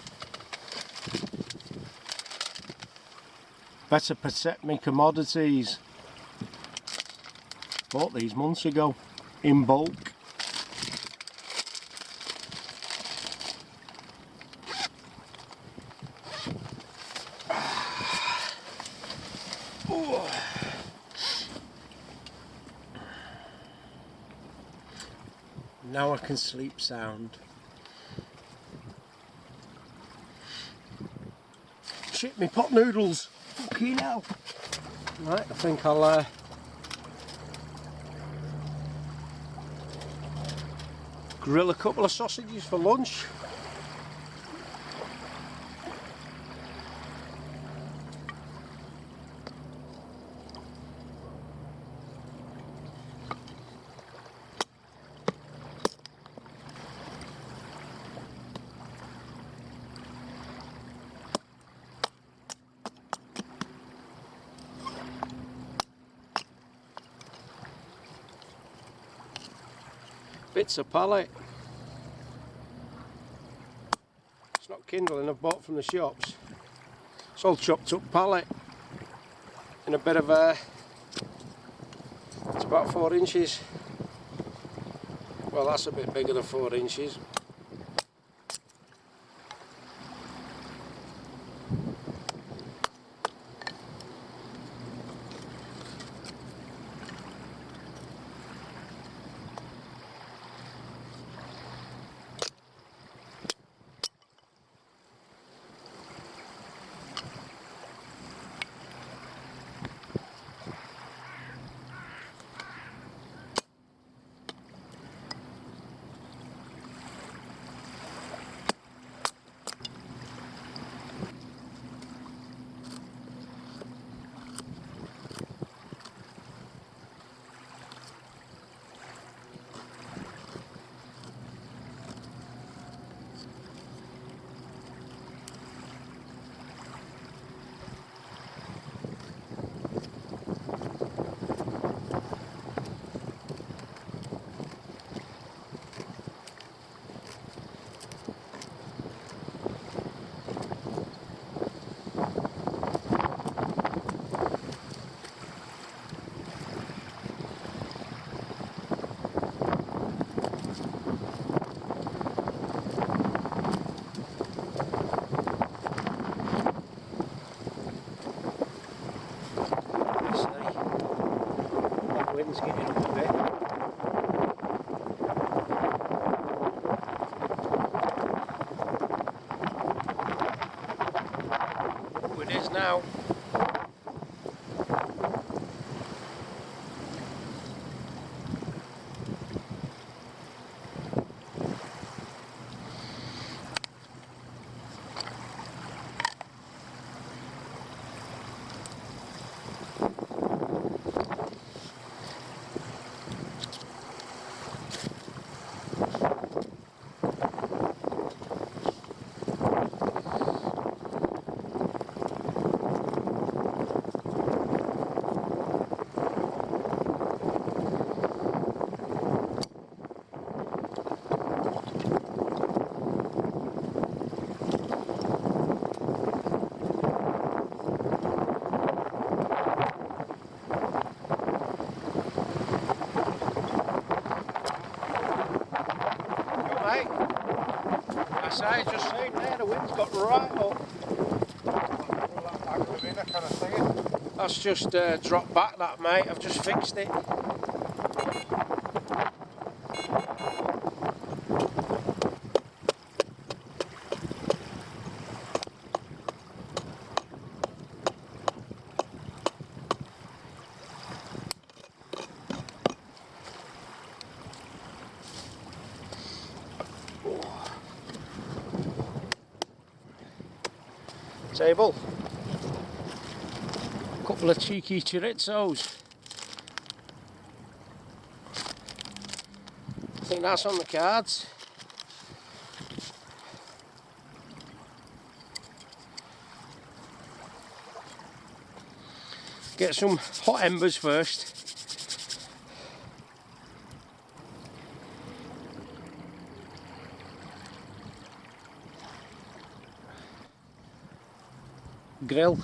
Better protect me commodities. Bought these months ago in bulk. Now I can sleep sound. Shit, me pot noodles. Fucking hell. Right, I think I'll grill a couple of sausages for lunch. Bits of pallet. It's not kindling I've bought from the shops. It's all chopped up pallet in a bit of a. It's about 4 inches. Well, that's a bit bigger than 4 inches. Wind's getting up a bit. Oh, it is now. I just saying there, the wind's got right up. That's just dropped back that, mate. I've just fixed it. Table. Couple of cheeky chorizos. I think that's on the cards. Get some hot embers first. grill.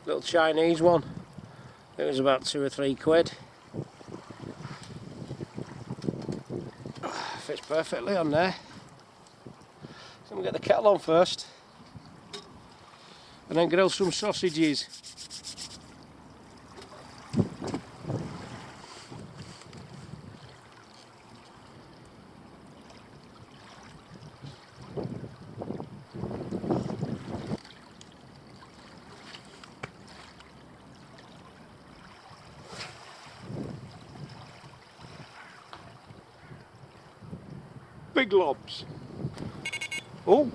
Little Chinese one. It was about £2 or £3. Fits perfectly on there. So we'll get the kettle on first. And then grill some sausages. Big lobs. Oh.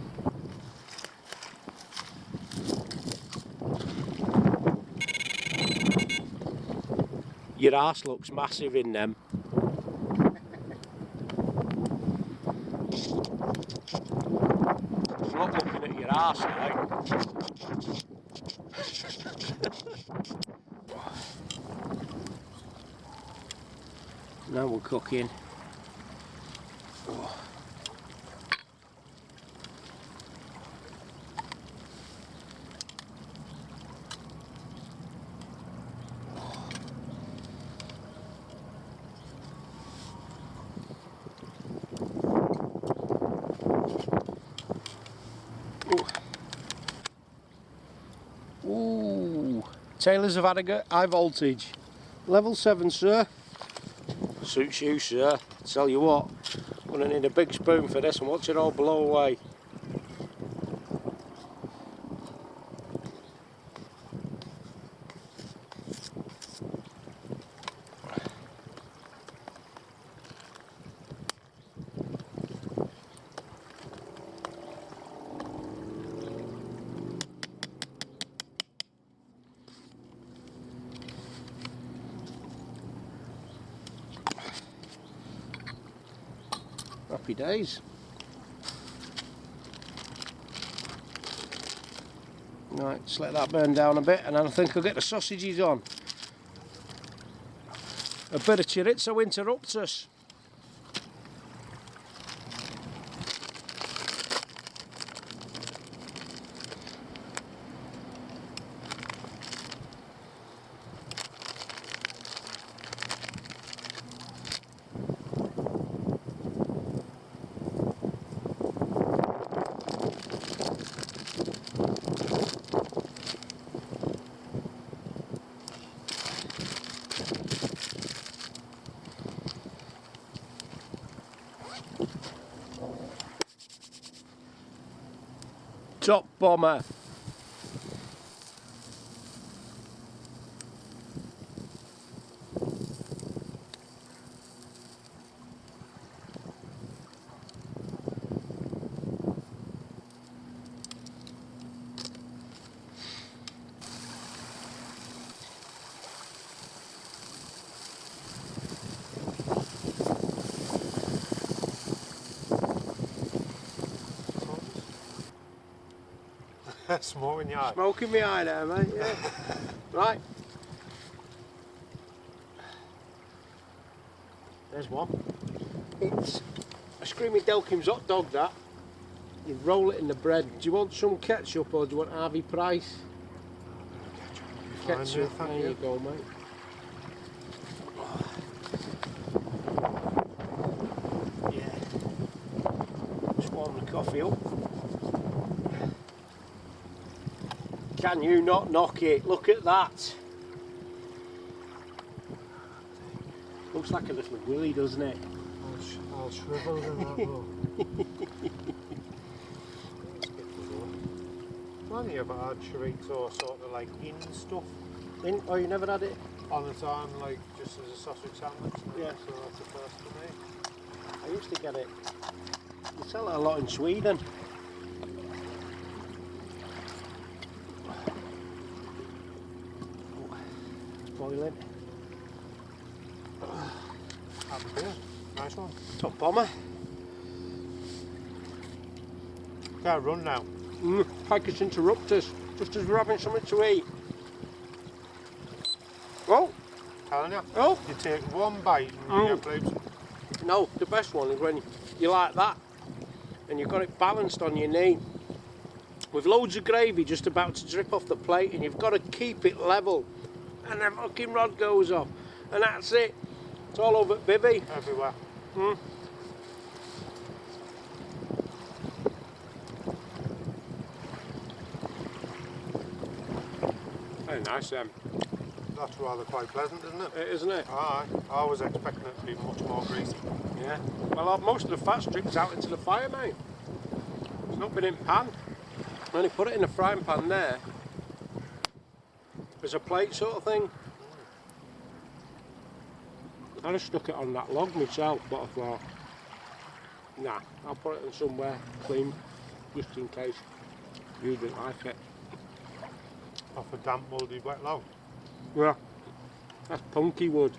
Your arse looks massive in them. I'm not looking at your arse now. Now we're cooking. Oh. Ooh, tailors have had a high voltage. Level 7, sir. Suits you, sir. Tell you what, I'm going to need a big spoon for this and watch it all blow away. Happy days. Right, just let that burn down a bit and then I think I'll get the sausages on. A bit of chorizo interrupts us. Top bomber. Smoke in your eye. Smoke in my eye there, mate, yeah. Right. There's one. It's a Screaming Delkins hot dog, that. You roll it in the bread. Do you want some ketchup or do you want Harvey Price? Ketchup, there you go, mate. Yeah. Just warm the coffee up. Can you not knock it? Look at that. Looks like a little willy, doesn't it? I'll shrivel in that though. Have you ever had chorizo sort of like in stuff? In? Oh, you never had it? On its own, like just as a sausage sandwich? Yeah. So that's the first for me. I used to get it. You sell it a lot in Sweden. Boiling. Nice one. Top bomber. Can't run now. Pike interrupt us just as we're having something to eat. Oh! Telling you. Oh! You take one bite and you get bloops. No, the best one is when you like that and you've got it balanced on your knee. with loads of gravy just about to drip off the plate, and you've got to keep it level, and the fucking rod goes off, and that's it. It's all over bivvy. Everywhere. Very nice, That's rather quite pleasant, isn't it? Isn't it? Aye. I was expecting it to be much more greasy. Yeah. Well, most of the fat drips out into the fire, mate. It's not been in pan. I only put it in a frying pan there. As a plate sort of thing. I just stuck it on that log myself, but I thought, nah, I'll put it in somewhere clean, just in case you didn't like it. Off a damp, mouldy, wet log. Yeah, that's punky wood.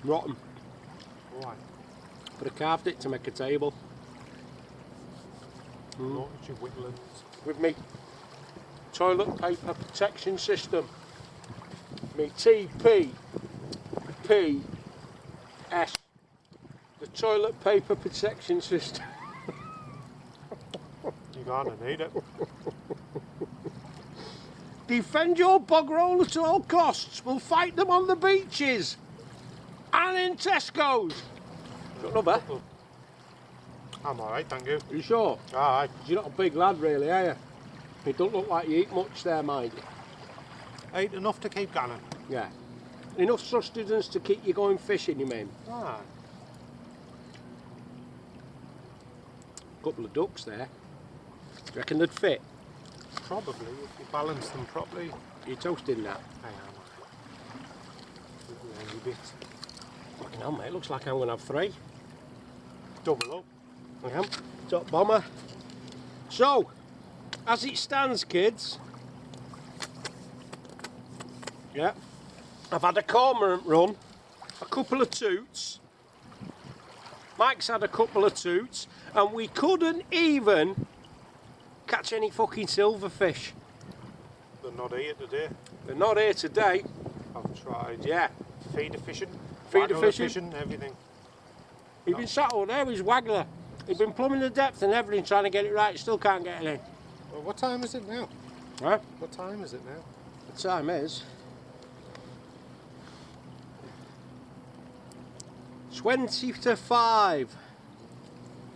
Rotten. Why? But I carved it to make a table. Not your whitlands. With me toilet paper protection system. Me TPPS. The toilet paper protection system. You're gonna need it. Defend your bog roll at all costs. We'll fight them on the beaches. And in Tesco's. Got another? I'm alright, thank you. Are you sure? Aye. You're not a big lad really, are you? You don't look like you eat much there, Mike. Ate enough to keep going. Yeah. Enough sustenance to keep you going fishing, you mean? Aye. Couple of ducks there. Do you reckon they'd fit? Probably, if you balance them properly. You toasting that? I am. Little bit. Fucking hell, mate. Looks like I'm going to have 3. Double up. I am. Top bomber. So, as it stands, kids. Yeah. I've had a cormorant run. A couple of toots. Mike's had a couple of toots. And we couldn't even catch any fucking silverfish. They're not here today. They're not here today. I've tried. Yeah. Feeder fishing. Feeder waggler fishing. everything. He's been sat all there with his waggler. He's been plumbing the depth and everything, trying to get it right. Still can't get it in. Well, what time is it now? Right? What time is it now? The time is 20 to 5.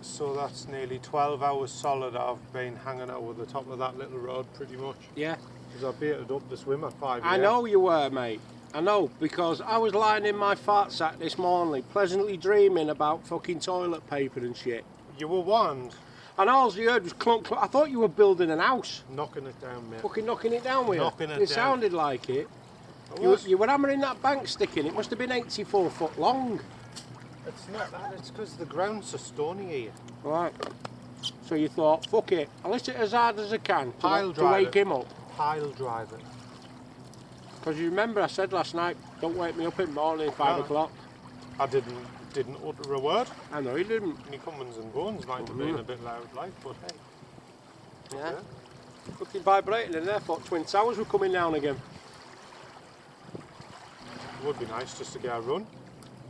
So that's nearly 12 hours solid I've been hanging out at the top of that little road pretty much. Yeah. Because I baited up the swim at 5 I know you were, mate. I know, because I was lying in my fart sack this morning, pleasantly dreaming about fucking toilet paper and shit. You were warned. And all you heard was clunk, clunk. I thought you were building an house. Knocking it down, mate. Fucking knocking it down with you. Knocking it It down. sounded like it. You were hammering that bank stick in. It must have been 84 foot long. It's not that, it's because the ground's so stony here. Right. So you thought, fuck it, I'll hit it as hard as I can Pile to drive wake it. him up. Pile driver. Because you remember I said last night, don't wake me up in the morning, 5 No. o'clock. I didn't utter a word. I know you didn't. Any commons and bones might have been a bit loud like, but hey. Yeah. Fucking vibrating in there, thought Twin Towers were coming down again. It would be nice just to get a run.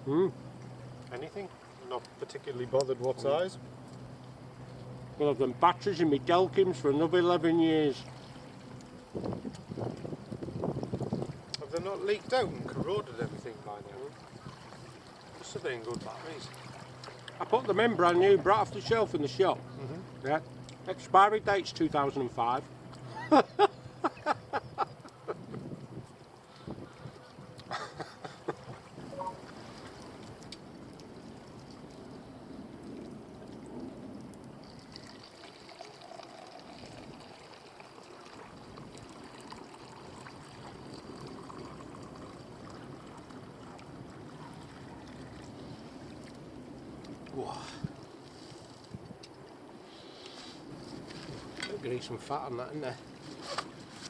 Hmm. Anything. Not particularly bothered what size. Well, I've done batteries in my Delkims for another 11 years. Have they not leaked out and corroded everything by now? Must have been good batteries. I put them in brand new, right off the shelf in the shop. Yeah. Expiry date's 2005. Gonna eat some fat on that, isn't there?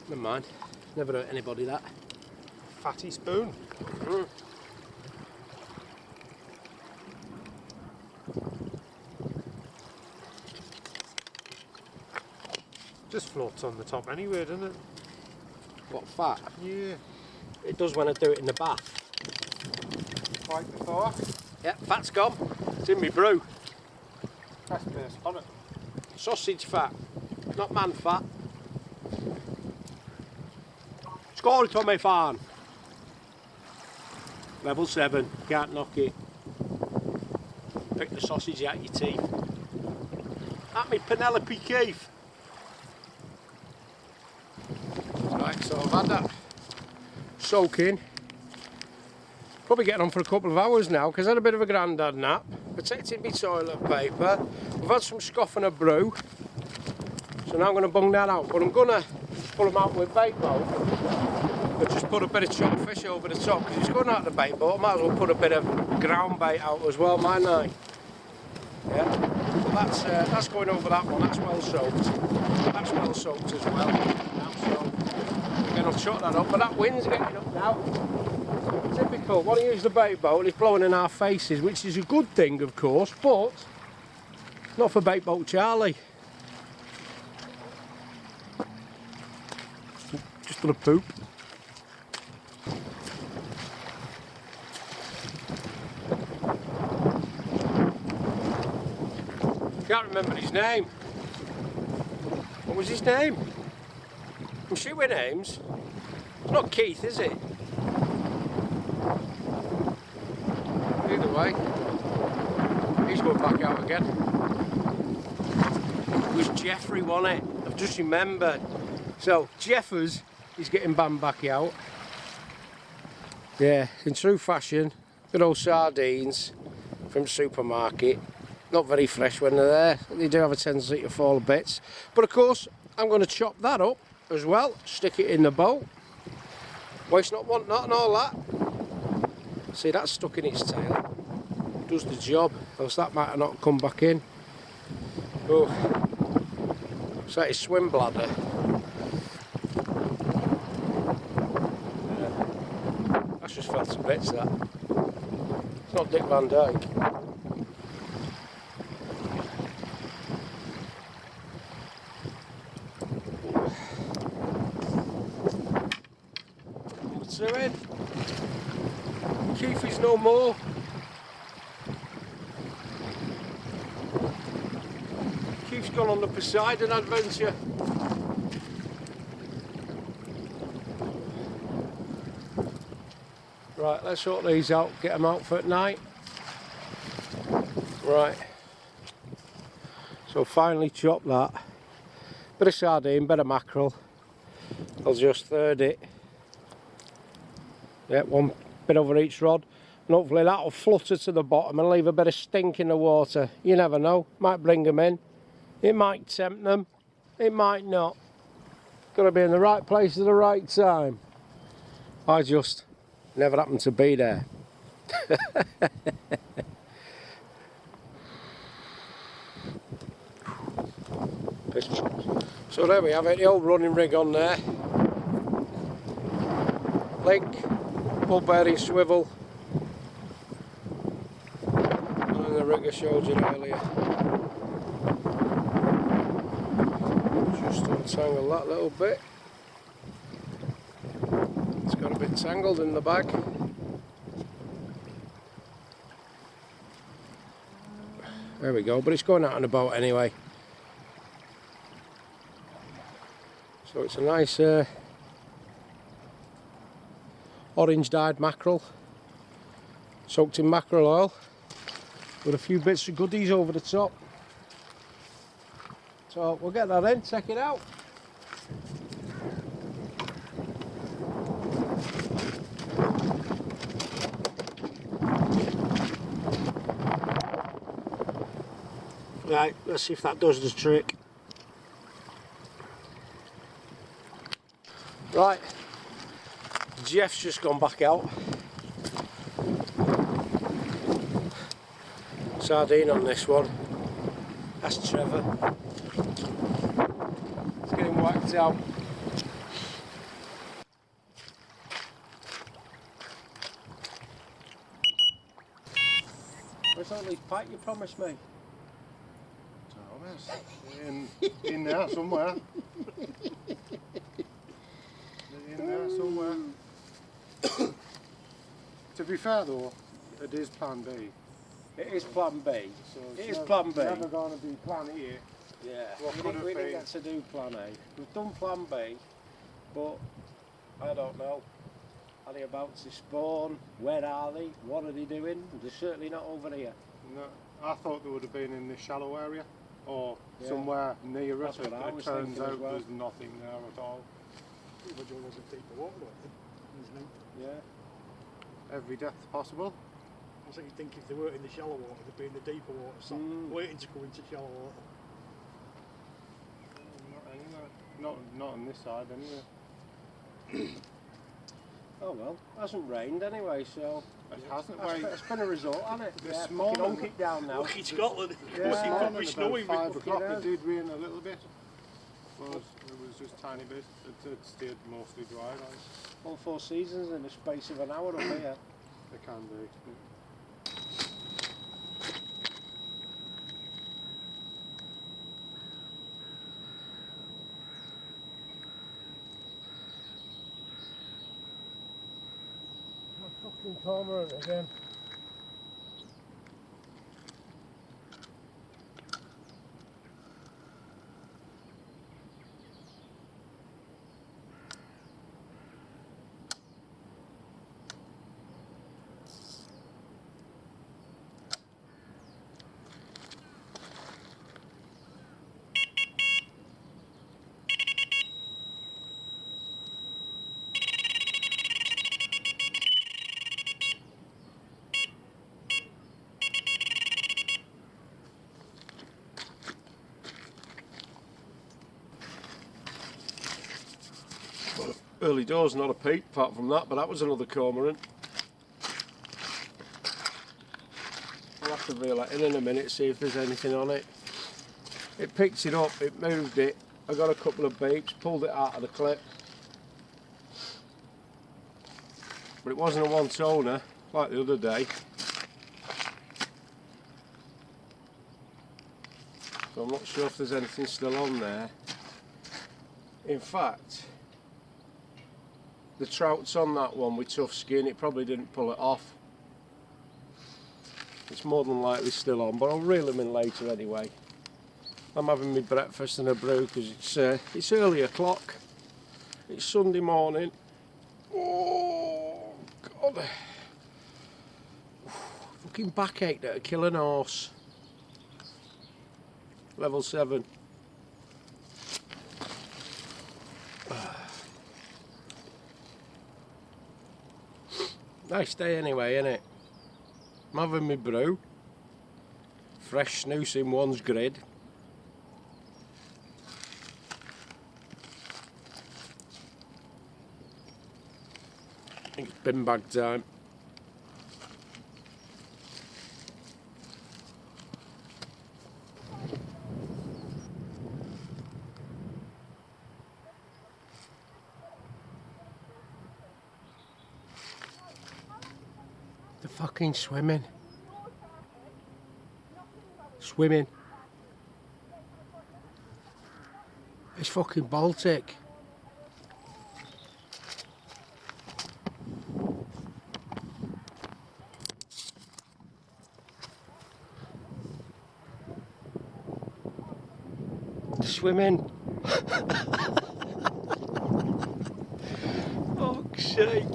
Never mind. Never hurt anybody that. Fatty spoon. Just floats on the top anyway, doesn't it? What, fat? Yeah. It does when I do it in the bath. Quite the thought. Yeah, fat's gone. It's in me brew. Best place on it. Sausage fat, not man fat. Score it on my farm. Level 7, can't knock it. Pick the sausage out your teeth. At me Penelope Keith. Right, so I've had that soaking. Probably getting on for a couple of hours now because I had a bit of a grandad nap. Protected my toilet paper. We've had some scoff and a brew. So now I'm going to bung that out. But I'm going to pull them out with bait boat. But just put a bit of chopped fish over the top because it's going out the bait boat. I might as well put a bit of ground bait out as well, mightn't I? Yeah. But that's going over that one. That's well soaked. That's well soaked as well. Now, so again, I'll chop that up. But that wind's getting up now. Typical. Want to use the bait boat? It's blowing in our faces, which is a good thing, of course, but not for bait boat Charlie. Just gonna poop. Can't remember his name. What was his name? I'm sure with names. It's not Keith, is it? Either way, he's going back out again. It was Jeffrey, wasn't it? I've just remembered. So, Jeffers is getting banned back out. Yeah, in true fashion, good old sardines from the supermarket. Not very fresh when they're there. They do have a tendency to fall a bit. But of course, I'm going to chop that up as well. Stick it in the boat. Waste not, want not, and all that. See, that's stuck in its tail. Does the job. Else that might not come back in. Oh, it's like his swim bladder. Yeah. That's just fell to bits, that. It's not Dick Van Dyke. Number 2 in. Keith is no more. Keith's gone on the Poseidon adventure. Right, let's sort these out, get them out for at night. Right. So finally chop that. Bit of sardine, bit of mackerel. I'll just third it. Yeah, one bit over each rod. And hopefully that'll flutter to the bottom and leave a bit of stink in the water. You never know, might bring them in. It might tempt them, it might not. Got to be in the right place at the right time. I just never happened to be there. So there we have it, the old running rig on there. Link, ball bearing swivel. And then the rig I showed you earlier. Just untangle that little bit. It's got a bit tangled in the bag. There we go, but it's going out on the boat anyway. So it's a nice orange dyed mackerel, soaked in mackerel oil, with a few bits of goodies over the top. So we'll get that in, check it out. Right, let's see if that does the trick. Right, Jeff's just gone back out. Sardine on this one. That's Trevor. Let's get him whacked out. Where's that leaf Pike you promised me? Thomas, in there somewhere. In there somewhere. To be fair though, it is plan B. It is plan B. So it is plan B. It's never going to be plan A. Yeah, What we could didn't, it we didn't be? get to do plan A. We've done plan B, but I don't know. Are they about to spawn? Where are they? What are they doing? They're certainly not over here. No, I thought they would have been in this shallow area or Yeah. somewhere near That's it. what I It was turns thinking as out well. there's nothing there at all. We're doing a deeper water, isn't it? Yeah. Every depth possible. I think you think if they weren't in the shallow water, they'd be in the deeper water, so waiting to go into shallow water. Not anywhere. Not on this side anyway. Oh well, hasn't rained anyway, so It hasn't. it's been a result, hasn't it? This Yeah, morning- fucking honk it down now. Lucky Scotland. Yeah. Lucky Morning probably snowing. about 5 fucking o'clock hell. it did rain a little bit, but it was just tiny bit. It stayed mostly dry. Like. All 4 seasons in the space of an hour up here. It can be. Fucking cormorant again. Early doors, not a peep apart from that, but that was another cormorant. I'll have to reel that in a minute, see if there's anything on it. It picked it up, it moved it, I got a couple of beeps, pulled it out of the clip. But it wasn't a one-toner, like the other day. So I'm not sure if there's anything still on there. In fact, the trout's on that one with tough skin, it probably didn't pull it off. It's more than likely still on, but I'll reel them in later anyway. I'm having my breakfast and a brew because it's early o'clock. It's Sunday morning. Oh God. Fucking backache that'd kill an horse. Level 7. Nice day anyway, innit? I'm having my brew. Fresh snooze in one's grid. I think it's bin bag time. They're fucking swimming. Swimming. It's fucking Baltic. They're swimming. Fuck's sake.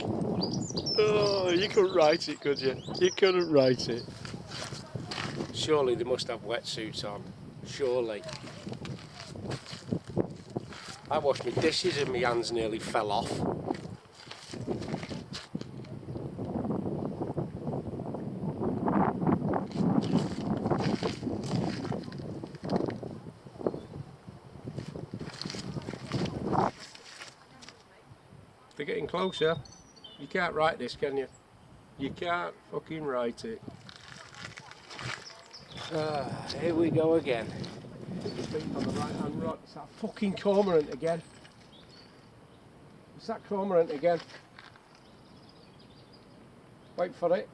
Oh, you couldn't write it, could you? You couldn't write it. Surely they must have wetsuits on. Surely. I washed my dishes and my hands nearly fell off. They're getting closer. You can't write this, can you? You can't fucking write it. Here we go again. On the right hand rod. It's that fucking cormorant again. It's that cormorant again. Wait for it.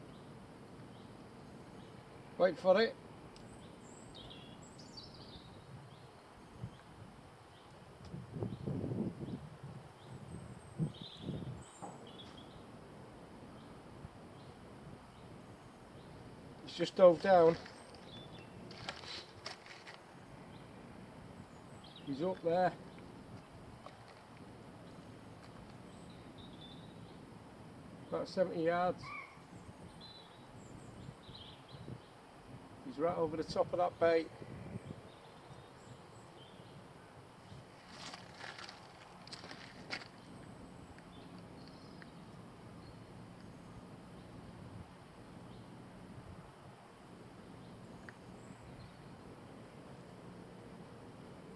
Wait for it. It's just dove down. He's up there. About 70 yards. He's right over the top of that bait.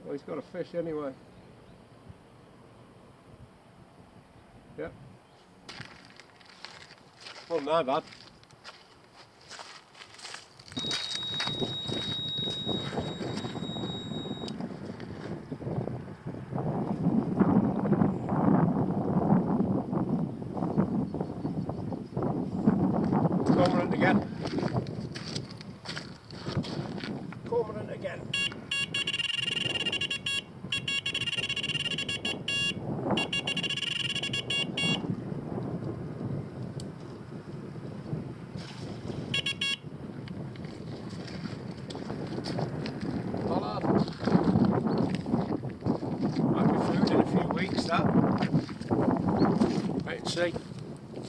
Well, he's got a fish anyway. Yep. Well, no bad. Cormorant again. Cormorant again. Pollard. Might be food in a few weeks, that. Wait and see.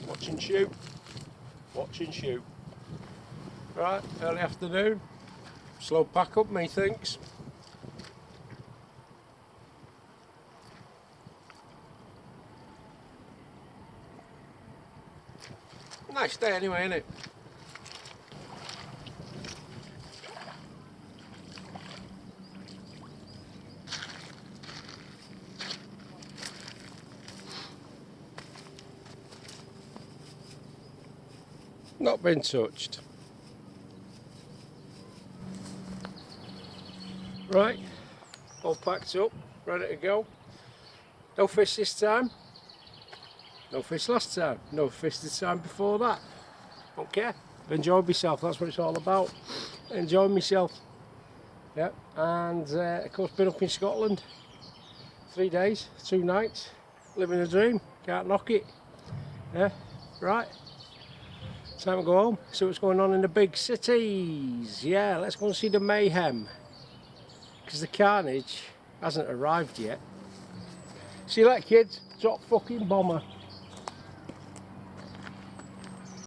Watch and shoot. Watch and shoot. Right, early afternoon. Slow pack up, methinks. Nice day anyway, innit? Not been touched. Right, all packed up, ready to go. No fish this time. No fish last time. No fish the time before that. Don't care. Enjoyed myself, that's what it's all about. Enjoying myself. Yeah, and of course been up in Scotland. 3 days, 2 nights. Living a dream, can't knock it. Yeah, right. Time to go home, see what's going on in the big cities. Yeah, let's go and see the mayhem. Because the carnage hasn't arrived yet. See you later, kids. Top fucking bomber.